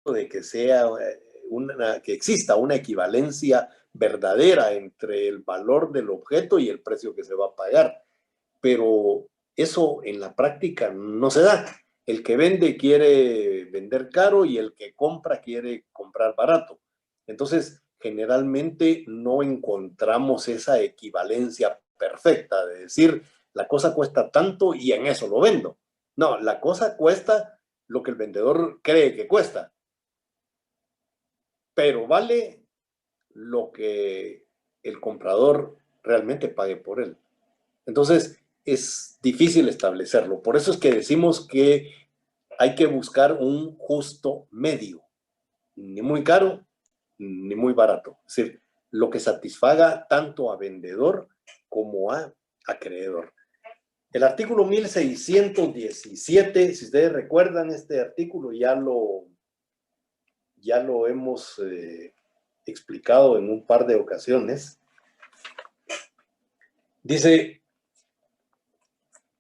Speaker 1: de que sea que exista una equivalencia verdadera entre el valor del objeto y el precio que se va a pagar. Pero eso en la práctica no se da. El que vende quiere vender caro y el que compra quiere comprar barato. Entonces, generalmente no encontramos esa equivalencia perfecta de decir, la cosa cuesta tanto y en eso lo vendo. No, la cosa cuesta lo que el vendedor cree que cuesta, pero vale lo que el comprador realmente pague por él. Entonces, es difícil establecerlo. Por eso es que decimos que hay que buscar un justo medio, ni muy caro, ni muy barato. Es decir, lo que satisfaga tanto a vendedor como a acreedor. El artículo 1617, si ustedes recuerdan este artículo, ya lo hemos explicado en un par de ocasiones. Dice: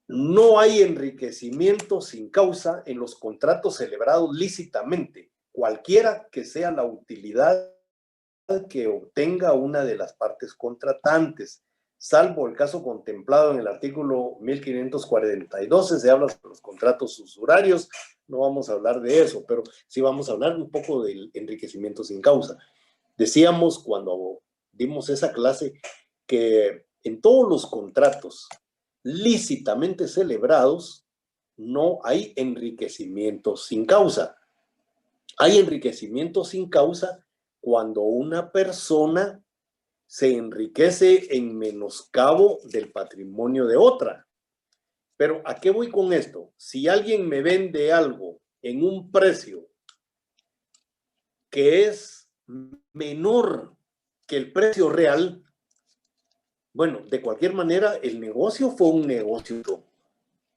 Speaker 1: no hay enriquecimiento sin causa en los contratos celebrados lícitamente, cualquiera que sea la utilidad que obtenga una de las partes contratantes, salvo el caso contemplado en el artículo 1542, se habla sobre los contratos usurarios, no vamos a hablar de eso, pero sí vamos a hablar un poco del enriquecimiento sin causa. Decíamos cuando dimos esa clase que en todos los contratos lícitamente celebrados no hay enriquecimiento sin causa. Hay enriquecimiento sin causa cuando una persona se enriquece en menoscabo del patrimonio de otra. Pero ¿a qué voy con esto? Si alguien me vende algo en un precio que es menor que el precio real, bueno, de cualquier manera, el negocio fue un negocio.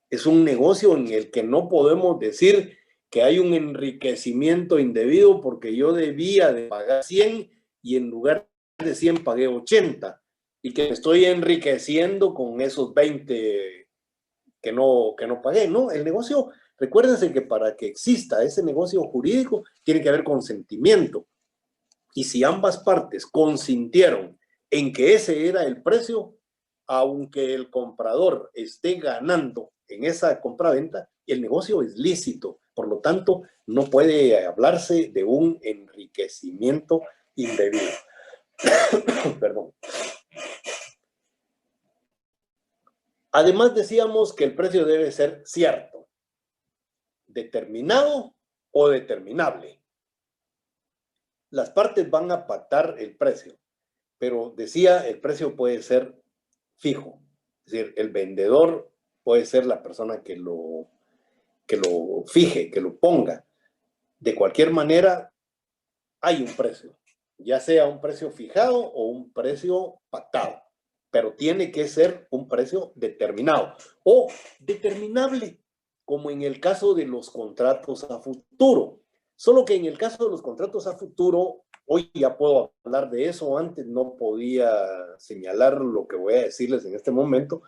Speaker 1: Es un negocio en el que no podemos decir que hay un enriquecimiento indebido porque yo debía de pagar 100 y en lugar de 100 pagué 80 y que me estoy enriqueciendo con esos 20 que no pagué. No, el negocio, recuérdense que para que exista ese negocio jurídico tiene que haber consentimiento. Y si ambas partes consintieron en que ese era el precio, aunque el comprador esté ganando en esa compraventa, el negocio es lícito. Por lo tanto, no puede hablarse de un enriquecimiento indebido. Perdón. Además, decíamos que el precio debe ser cierto, determinado o determinable. Las partes van a pactar el precio, pero decía, el precio puede ser fijo. Es decir, el vendedor puede ser la persona que lo fije, que lo ponga. De cualquier manera, hay un precio, ya sea un precio fijado o un precio pactado, pero tiene que ser un precio determinado o determinable, como en el caso de los contratos a futuro. Solo que en el caso de los contratos a futuro, hoy ya puedo hablar de eso, antes no podía señalar lo que voy a decirles en este momento,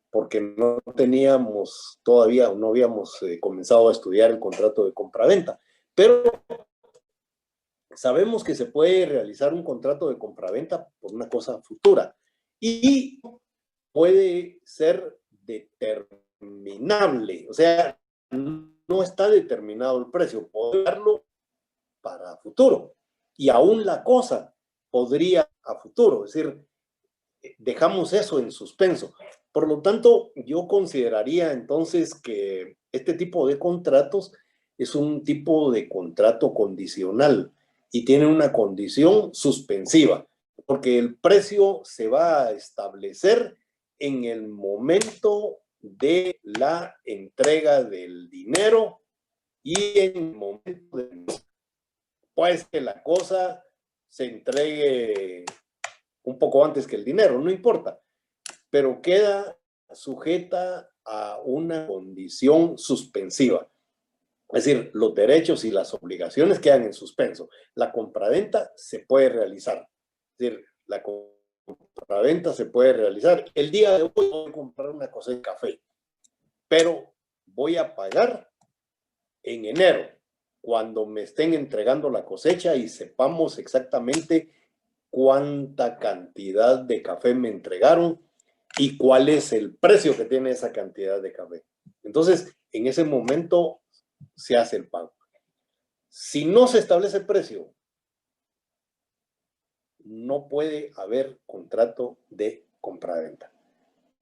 Speaker 1: porque no teníamos todavía, no habíamos comenzado a estudiar el contrato de compraventa. Pero sabemos que se puede realizar un contrato de compraventa por una cosa futura y puede ser determinable, o sea, no está determinado el precio, puede darlo para futuro y aún la cosa podría a futuro, es decir, dejamos eso en suspenso. Por lo tanto, yo consideraría entonces que este tipo de contratos es un tipo de contrato condicional y tiene una condición suspensiva, porque el precio se va a establecer en el momento de la entrega del dinero y en el momento de pues que la cosa se entregue un poco antes que el dinero, no importa, pero queda sujeta a una condición suspensiva. Es decir, los derechos y las obligaciones quedan en suspenso. La compraventa se puede realizar. Es decir, la compraventa se puede realizar. El día de hoy voy a comprar una cosecha de café, pero voy a pagar en enero, cuando me estén entregando la cosecha y sepamos exactamente cuánta cantidad de café me entregaron y cuál es el precio que tiene esa cantidad de café. Entonces, en ese momento se hace el pago. Si no se establece precio, no puede haber contrato de compraventa.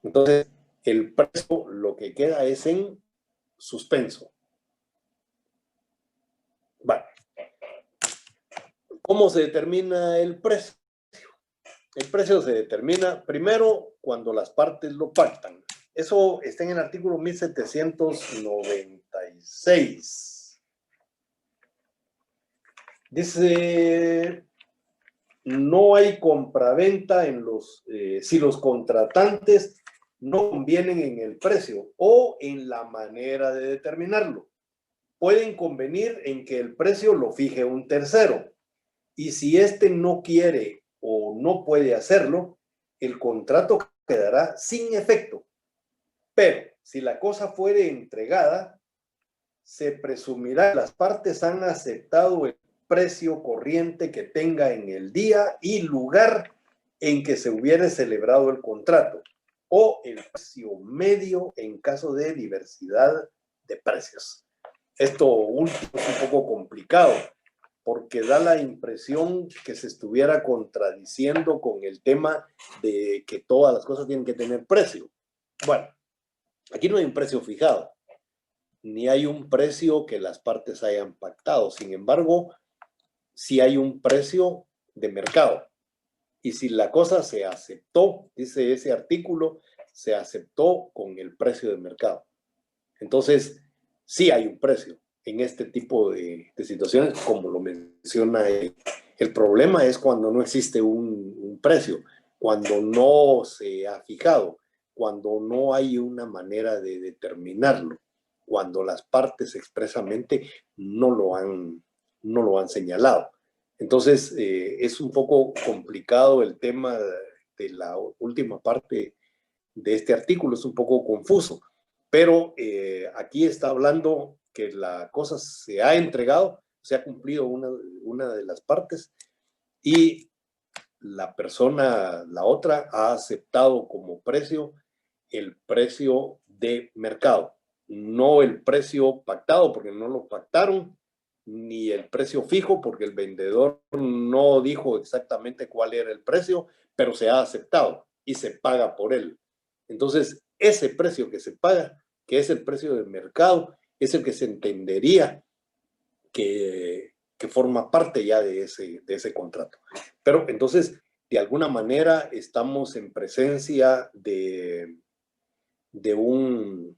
Speaker 1: Entonces, el precio lo que queda es en suspenso. Bueno, ¿cómo se determina el precio? El precio se determina primero cuando las partes lo pactan. Eso está en el artículo 1796. Dice, no hay compraventa en si los contratantes no convienen en el precio o en la manera de determinarlo. Pueden convenir en que el precio lo fije un tercero. Y si éste no quiere o no puede hacerlo, el contrato quedará sin efecto. Pero si la cosa fuere entregada, se presumirá que las partes han aceptado el precio corriente que tenga en el día y lugar en que se hubiere celebrado el contrato, o el precio medio en caso de diversidad de precios. Esto último es un poco complicado, porque da la impresión que se estuviera contradiciendo con el tema de que todas las cosas tienen que tener precio. Bueno, aquí no hay un precio fijado, ni hay un precio que las partes hayan pactado. Sin embargo, sí hay un precio de mercado. Y si la cosa se aceptó, dice ese artículo, se aceptó con el precio de mercado. Entonces, sí hay un precio en este tipo de situaciones, como lo menciona él. El problema es cuando no existe un precio, cuando no se ha fijado, cuando no hay una manera de determinarlo, cuando las partes expresamente no lo han señalado. Entonces, es un poco complicado el tema de la última parte de este artículo, es un poco confuso. Pero aquí está hablando que la cosa se ha entregado, se ha cumplido una de las partes y la persona, la otra, ha aceptado como precio el precio de mercado, no el precio pactado porque no lo pactaron, ni el precio fijo porque el vendedor no dijo exactamente cuál era el precio, pero se ha aceptado y se paga por él. Entonces, ese precio que se paga, que es el precio del mercado, es el que se entendería que forma parte ya de ese contrato. Pero entonces, de alguna manera, estamos en presencia de un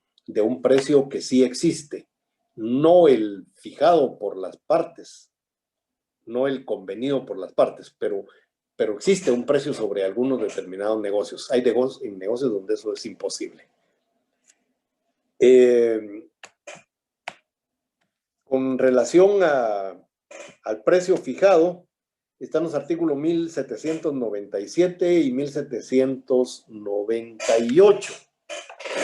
Speaker 1: precio que sí existe, no el fijado por las partes, no el convenido por las partes, pero existe un precio sobre algunos determinados negocios. Hay negocios donde eso es imposible. Con relación al precio fijado, están los artículos 1797 y 1798.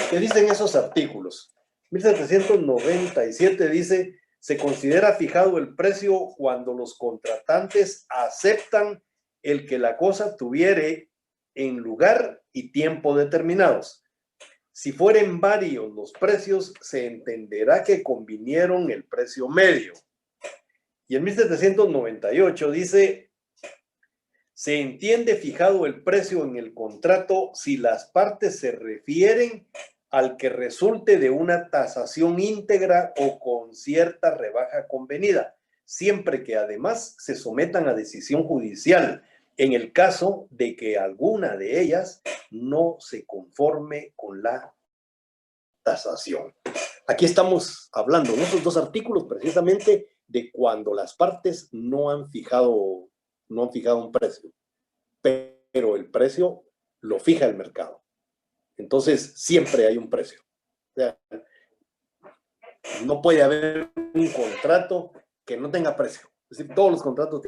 Speaker 1: ¿Qué dicen esos artículos? 1797 dice, se considera fijado el precio cuando los contratantes aceptan el que la cosa tuviere en lugar y tiempo determinados. Si fueren varios los precios, se entenderá que convinieron el precio medio. Y en 1798 dice, se entiende fijado el precio en el contrato si las partes se refieren al que resulte de una tasación íntegra o con cierta rebaja convenida, siempre que además se sometan a decisión judicial en el caso de que alguna de ellas no se conforme con la tasación. Aquí estamos hablando en esos dos artículos precisamente de cuando las partes no han fijado un precio, pero el precio lo fija el mercado. Entonces, siempre hay un precio. O sea, no puede haber un contrato que no tenga precio. Es decir, todos los contratos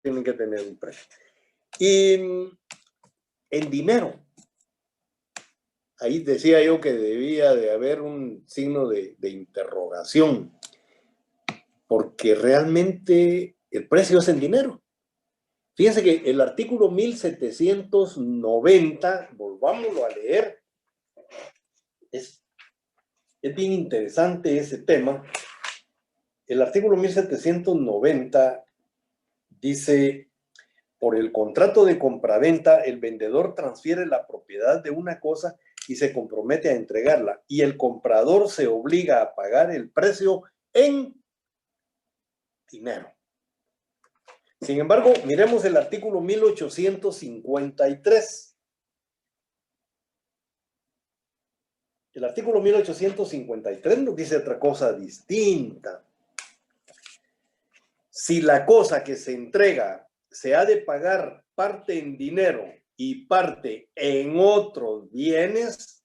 Speaker 1: tienen que tener un precio. Y en dinero, ahí decía yo que debía de haber un signo de interrogación, porque realmente el precio es en dinero. Fíjense que el artículo 1790, volvámoslo a leer, es bien interesante ese tema. El artículo 1790 dice, por el contrato de compraventa, el vendedor transfiere la propiedad de una cosa y se compromete a entregarla, y el comprador se obliga a pagar el precio en dinero. Sin embargo, miremos el artículo 1853. El artículo 1853 nos dice otra cosa distinta. Si la cosa que se entrega se ha de pagar parte en dinero y parte en otros bienes,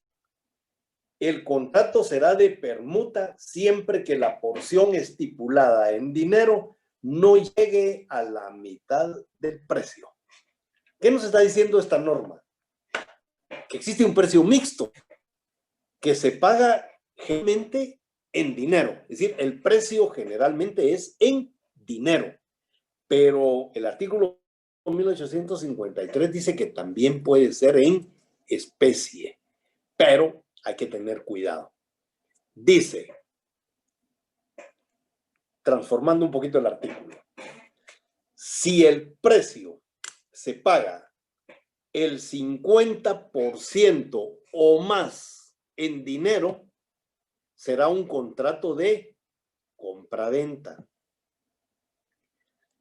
Speaker 1: el contrato será de permuta siempre que la porción estipulada en dinero no llegue a la mitad del precio. ¿Qué nos está diciendo esta norma? Que existe un precio mixto que se paga generalmente en dinero. Es decir, el precio generalmente es en dinero. Pero el artículo 1853 dice que también puede ser en especie. Pero hay que tener cuidado. Dice, transformando un poquito el artículo, si el precio se paga el 50% o más en dinero, será un contrato de compraventa.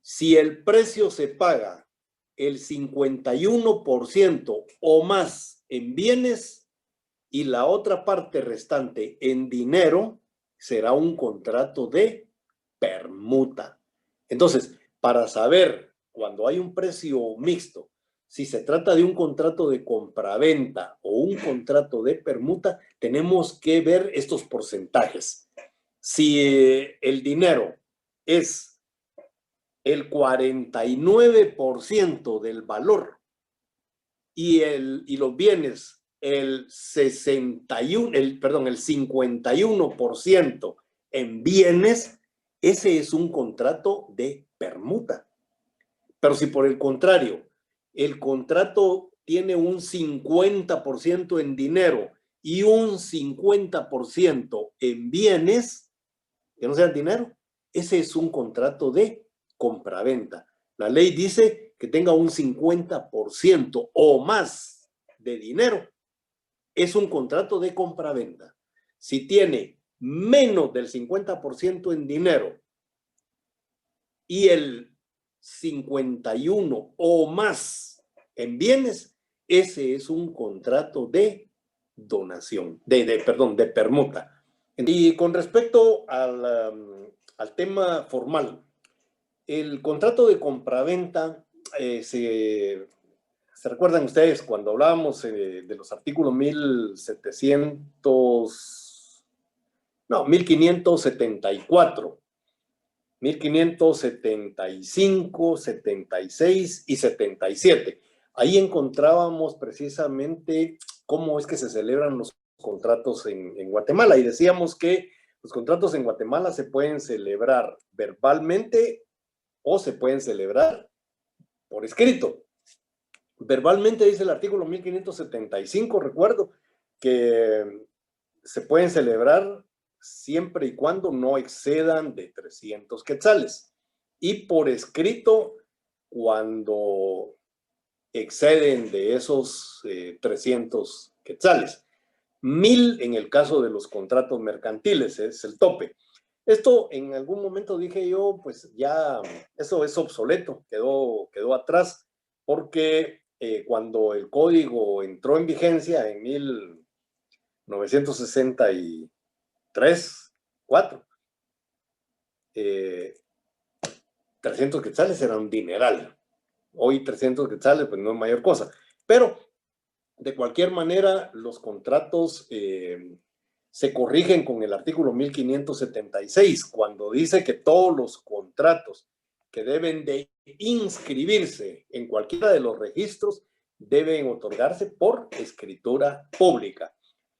Speaker 1: Si el precio se paga el 51% o más en bienes y la otra parte restante en dinero, será un contrato de permuta. Entonces, para saber cuando hay un precio mixto, si se trata de un contrato de compraventa o un contrato de permuta, tenemos que ver estos porcentajes. Si el dinero es el 49% del valor y los bienes el 51% en bienes, ese es un contrato de permuta. Pero si por el contrario, el contrato tiene un 50% en dinero y un 50% en bienes, que no sean dinero, ese es un contrato de compraventa. La ley dice que tenga un 50% o más de dinero. Es un contrato de compraventa. Si tiene menos del 50% en dinero y el 51 o más en bienes, ese es un contrato de donación, de permuta. Y con respecto al tema formal, el contrato de compraventa, se recuerdan ustedes cuando hablábamos de los artículos 1574, 1575, 76 y 77. Ahí encontrábamos precisamente cómo es que se celebran los contratos en Guatemala. Y decíamos que los contratos en Guatemala se pueden celebrar verbalmente o se pueden celebrar por escrito. Verbalmente dice el artículo 1575, recuerdo, que se pueden celebrar siempre y cuando no excedan de 300 quetzales. Y por escrito, cuando exceden de esos 300 quetzales. 1000 en el caso de los contratos mercantiles, es el tope. Esto en algún momento dije yo, pues ya eso es obsoleto, quedó atrás, porque cuando el código entró en vigencia en 1963, 4, 300 quetzales era un dineral. Hoy 300 quetzales pues no es mayor cosa, pero de cualquier manera los contratos se corrigen con el artículo 1576, cuando dice que todos los contratos que deben de inscribirse en cualquiera de los registros deben otorgarse por escritura pública.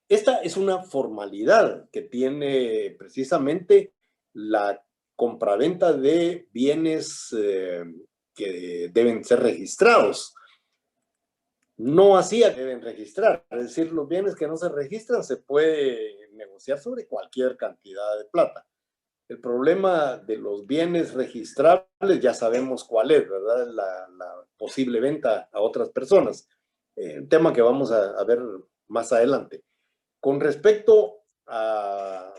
Speaker 1: Esta es una formalidad que tiene precisamente la compraventa de bienes que deben ser registrados. No así deben registrar, es decir, los bienes que no se registran se puede negociar sobre cualquier cantidad de plata. El problema de los bienes registrables ya sabemos cuál es, ¿verdad? La posible venta a otras personas. Un tema que vamos a ver más adelante. Con respecto a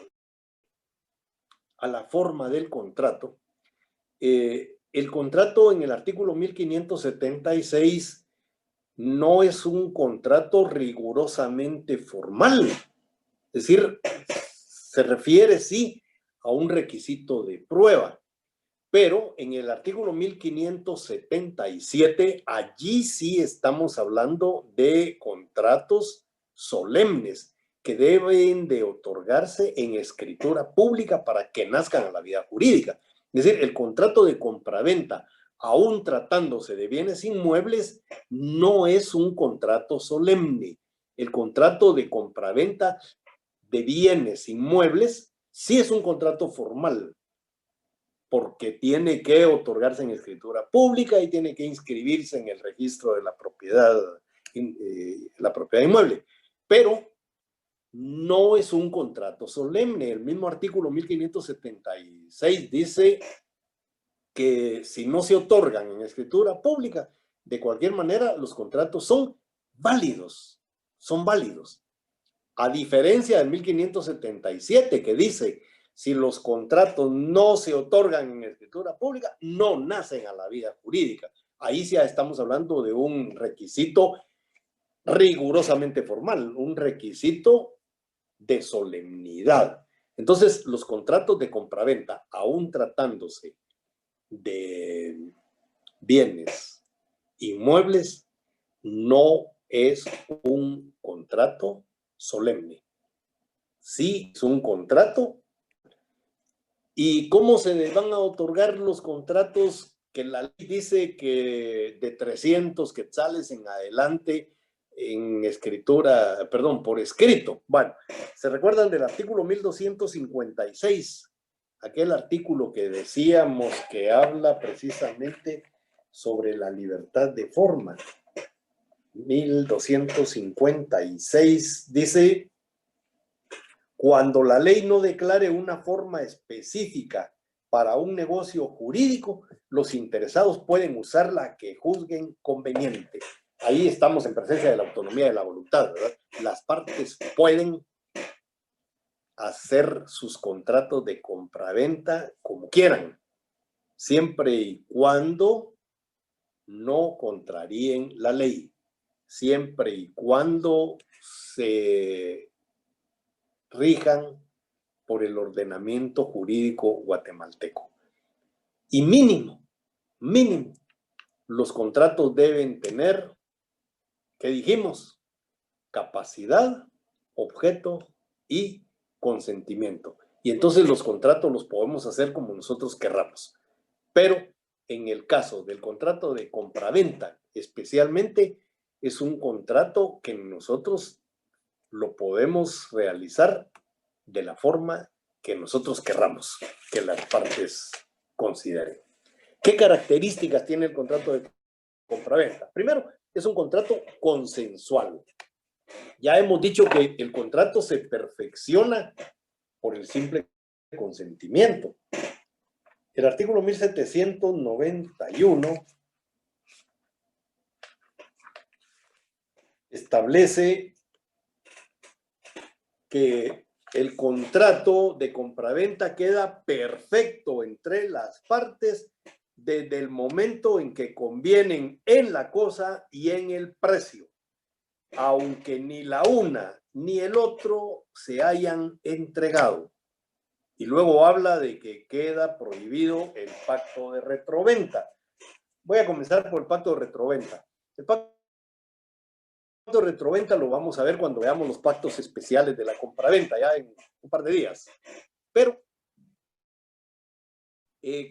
Speaker 1: la forma del contrato, el contrato en el artículo 1576 no es un contrato rigurosamente formal. Es decir, se refiere, sí, a un requisito de prueba. Pero en el artículo 1577, allí sí estamos hablando de contratos solemnes que deben de otorgarse en escritura pública para que nazcan a la vida jurídica. Es decir, el contrato de compraventa, aún tratándose de bienes inmuebles, no es un contrato solemne. El contrato de compraventa de bienes inmuebles sí es un contrato formal, porque tiene que otorgarse en escritura pública y tiene que inscribirse en el registro de la propiedad inmueble. Pero no es un contrato solemne. El mismo artículo 1576 dice que si no se otorgan en escritura pública, de cualquier manera los contratos son válidos. Son válidos. A diferencia del 1577 que dice, si los contratos no se otorgan en escritura pública, no nacen a la vida jurídica. Ahí ya estamos hablando de un requisito rigurosamente formal, un requisito de solemnidad. Entonces, los contratos de compraventa, aún tratándose de bienes inmuebles, no es un contrato solemne. Sí, es un contrato. ¿Y cómo se van a otorgar los contratos que la ley dice que de 300 quetzales en adelante en escritura, perdón, por escrito? Bueno, ¿se recuerdan del artículo 1256? Aquel artículo que decíamos que habla precisamente sobre la libertad de forma. 1256 dice: cuando la ley no declare una forma específica para un negocio jurídico, los interesados pueden usar la que juzguen conveniente. Ahí estamos en presencia de la autonomía de la voluntad, ¿verdad? Las partes pueden hacer sus contratos de compraventa como quieran, siempre y cuando no contraríen la ley, siempre y cuando se rijan por el ordenamiento jurídico guatemalteco. Y mínimo, los contratos deben tener, ¿qué dijimos? Capacidad, objeto y consentimiento. Y entonces los contratos los podemos hacer como nosotros querramos. Pero en el caso del contrato de compraventa, especialmente, es un contrato que nosotros lo podemos realizar de la forma que nosotros querramos, que las partes consideren. ¿Qué características tiene el contrato de compraventa? Primero, es un contrato consensual. Ya hemos dicho que el contrato se perfecciona por el simple consentimiento. El artículo 1791 establece que el contrato de compraventa queda perfecto entre las partes desde el momento en que convienen en la cosa y en el precio, aunque ni la una ni el otro se hayan entregado. Y luego habla de que queda prohibido el pacto de retroventa. Voy a comenzar por el pacto de retroventa. El pacto de retroventa lo vamos a ver cuando veamos los pactos especiales de la compraventa, ya en un par de días. Pero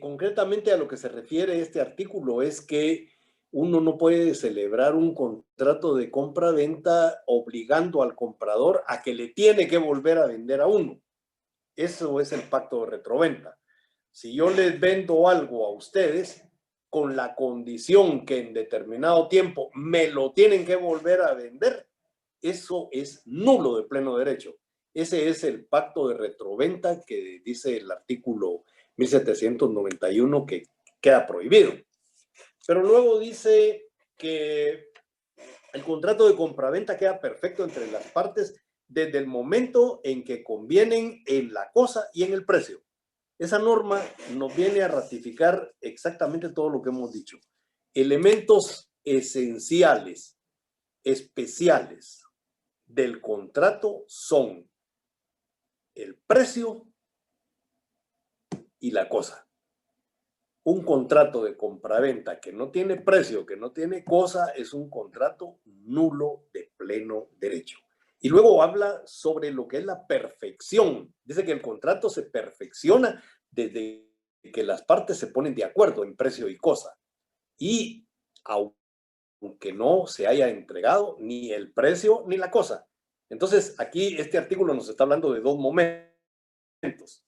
Speaker 1: concretamente a lo que se refiere este artículo es que uno no puede celebrar un contrato de compra-venta obligando al comprador a que le tiene que volver a vender a uno. Eso es el pacto de retroventa. Si yo les vendo algo a ustedes con la condición que en determinado tiempo me lo tienen que volver a vender, eso es nulo de pleno derecho. Ese es el pacto de retroventa que dice el artículo 1791 que queda prohibido. Pero luego dice que el contrato de compraventa queda perfecto entre las partes desde el momento en que convienen en la cosa y en el precio. Esa norma nos viene a ratificar exactamente todo lo que hemos dicho. Elementos esenciales, especiales del contrato son el precio y la cosa. Un contrato de compraventa que no tiene precio, que no tiene cosa, es un contrato nulo de pleno derecho. Y luego habla sobre lo que es la perfección. Dice que el contrato se perfecciona desde que las partes se ponen de acuerdo en precio y cosa. Y aunque no se haya entregado ni el precio ni la cosa. Entonces, aquí este artículo nos está hablando de dos momentos.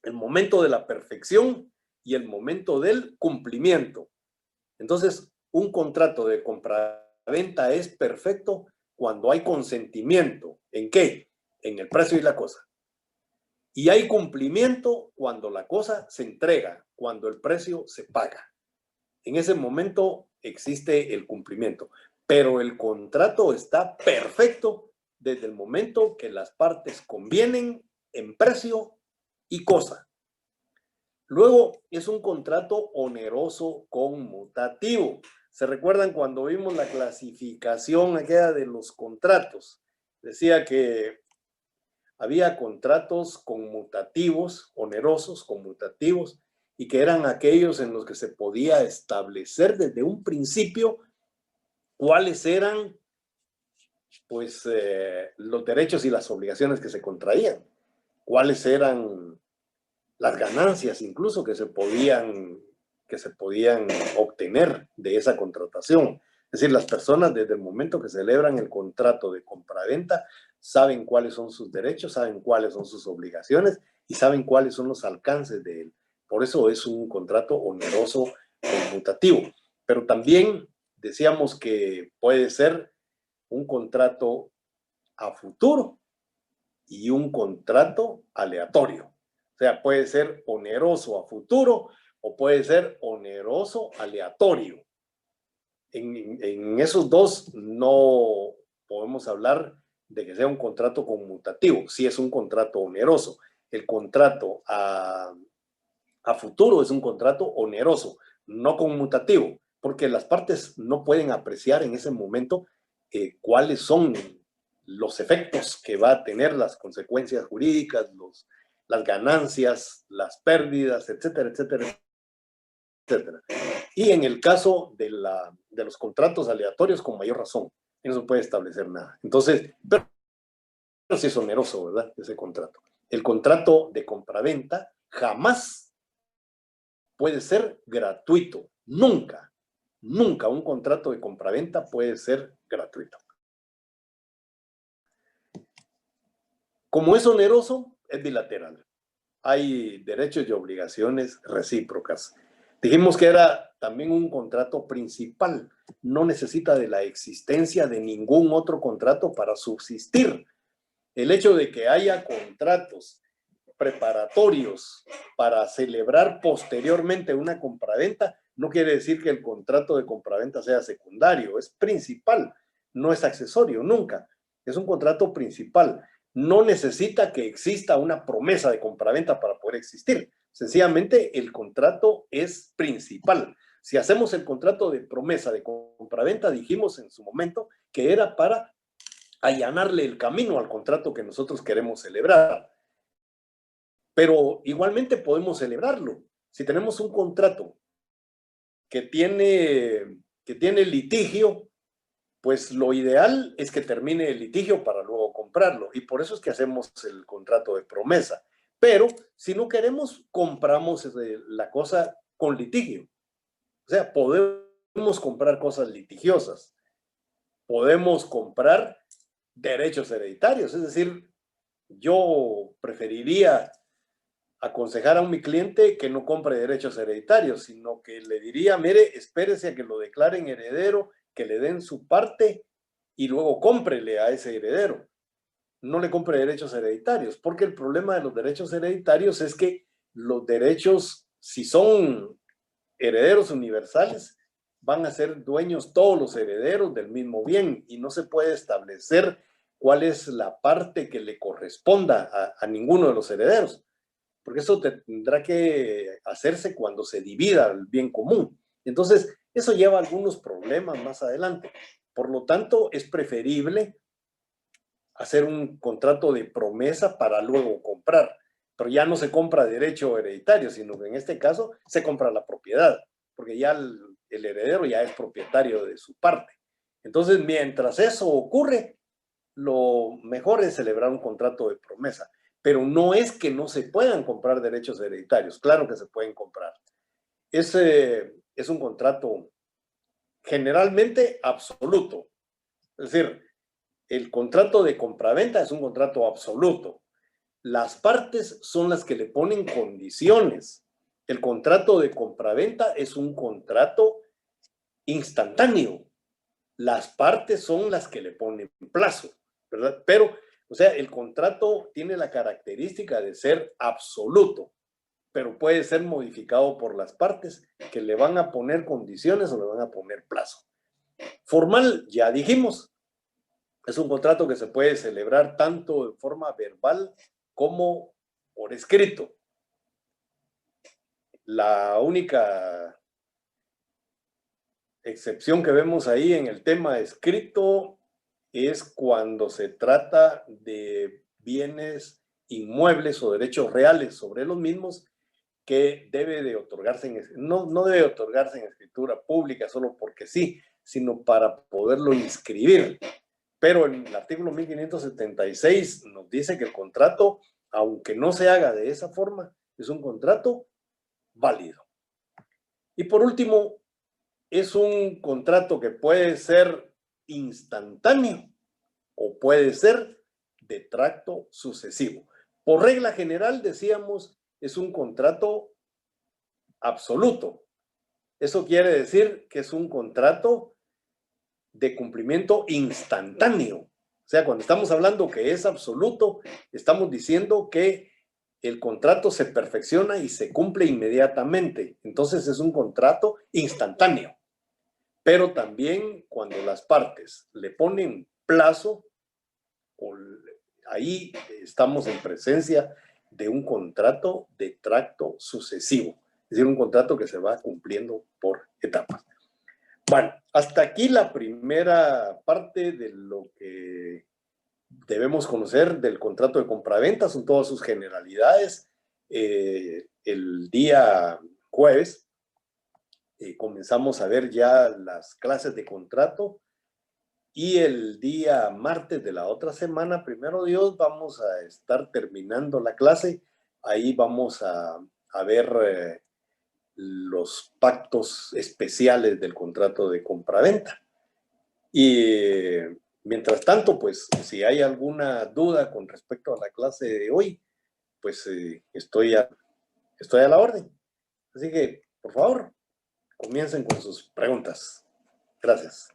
Speaker 1: El momento de la perfección y el momento del cumplimiento. Entonces, un contrato de compraventa es perfecto cuando hay consentimiento. ¿En qué? En el precio y la cosa. Y hay cumplimiento cuando la cosa se entrega, cuando el precio se paga. En ese momento existe el cumplimiento. Pero el contrato está perfecto desde el momento que las partes convienen en precio y cosa. Luego es un contrato oneroso conmutativo. ¿Se recuerdan cuando vimos la clasificación aquella de los contratos? Decía que había contratos conmutativos, onerosos, conmutativos, y que eran aquellos en los que se podía establecer desde un principio cuáles eran pues, los derechos y las obligaciones que se contraían, cuáles eran las ganancias incluso que se podían obtener de esa contratación. Es decir, las personas desde el momento que celebran el contrato de compraventa saben cuáles son sus derechos, saben cuáles son sus obligaciones y saben cuáles son los alcances de él. Por eso es un contrato oneroso conmutativo. Pero también decíamos que puede ser un contrato a futuro y un contrato aleatorio. O sea, puede ser oneroso a futuro o puede ser oneroso aleatorio. En esos dos no podemos hablar de que sea un contrato conmutativo, si es un contrato oneroso. El contrato a futuro es un contrato oneroso, no conmutativo, porque las partes no pueden apreciar en ese momento cuáles son los efectos que va a tener, las consecuencias jurídicas, las ganancias, las pérdidas, etcétera, etcétera, etcétera. Y en el caso de los contratos aleatorios, con mayor razón, no se puede establecer nada. Entonces, pero sí es oneroso, ¿verdad? Ese contrato. El contrato de compraventa jamás puede ser gratuito. Nunca, nunca un contrato de compraventa puede ser gratuito. Como es oneroso, es bilateral. Hay derechos y obligaciones recíprocas. Dijimos que era también un contrato principal. No necesita de la existencia de ningún otro contrato para subsistir. El hecho de que haya contratos preparatorios para celebrar posteriormente una compraventa no quiere decir que el contrato de compraventa sea secundario, es principal, no es accesorio, nunca. Es un contrato principal. No necesita que exista una promesa de compraventa para poder existir. Sencillamente el contrato es principal. Si hacemos el contrato de promesa de compraventa, dijimos en su momento que era para allanarle el camino al contrato que nosotros queremos celebrar. Pero igualmente podemos celebrarlo. Si tenemos un contrato que tiene litigio, pues lo ideal es que termine el litigio para luego comprarlo. Y por eso es que hacemos el contrato de promesa. Pero si no queremos, compramos la cosa con litigio. O sea, podemos comprar cosas litigiosas. Podemos comprar derechos hereditarios. Es decir, yo preferiría aconsejar a mi cliente que no compre derechos hereditarios, sino que le diría, mire, espérese a que lo declaren heredero, que le den su parte y luego cómprele a ese heredero. No le compre derechos hereditarios, porque el problema de los derechos hereditarios es que los derechos, si son herederos universales, van a ser dueños todos los herederos del mismo bien y no se puede establecer cuál es la parte que le corresponda a ninguno de los herederos, porque eso tendrá que hacerse cuando se divida el bien común. Entonces, eso lleva algunos problemas más adelante. Por lo tanto, es preferible hacer un contrato de promesa para luego comprar, pero ya no se compra derecho hereditario, sino que en este caso se compra la propiedad, porque ya el heredero ya es propietario de su parte. Entonces, mientras eso ocurre, lo mejor es celebrar un contrato de promesa, pero no es que no se puedan comprar derechos hereditarios, claro que se pueden comprar. Es un contrato generalmente absoluto, es decir, el contrato de compraventa es un contrato absoluto. Las partes son las que le ponen condiciones. El contrato de compraventa es un contrato instantáneo. Las partes son las que le ponen plazo, ¿verdad? Pero, o sea, el contrato tiene la característica de ser absoluto, pero puede ser modificado por las partes que le van a poner condiciones o le van a poner plazo. Formal, ya dijimos, es un contrato que se puede celebrar tanto de forma verbal como por escrito. La única excepción que vemos ahí en el tema escrito es cuando se trata de bienes inmuebles o derechos reales sobre los mismos que debe de otorgarse, no debe otorgarse en escritura pública solo porque sí, sino para poderlo inscribir. Pero el artículo 1576 nos dice que el contrato, aunque no se haga de esa forma, es un contrato válido. Y por último, es un contrato que puede ser instantáneo o puede ser de tracto sucesivo. Por regla general, decíamos, es un contrato absoluto. Eso quiere decir que es un contrato de cumplimiento instantáneo. O sea, cuando estamos hablando que es absoluto, estamos diciendo que el contrato se perfecciona y se cumple inmediatamente. Entonces es un contrato instantáneo. Pero también cuando las partes le ponen plazo, ahí estamos en presencia de un contrato de tracto sucesivo. Es decir, un contrato que se va cumpliendo por etapas. Bueno, hasta aquí la primera parte de lo que debemos conocer del contrato de compraventa, son todas sus generalidades. El día jueves comenzamos a ver ya las clases de contrato y el día martes de la otra semana, primero Dios, vamos a estar terminando la clase. Ahí vamos a ver los pactos especiales del contrato de compraventa. Y Mientras tanto, pues, si hay alguna duda con respecto a la clase de hoy, pues estoy a la orden. Así que, por favor, comiencen con sus preguntas. Gracias.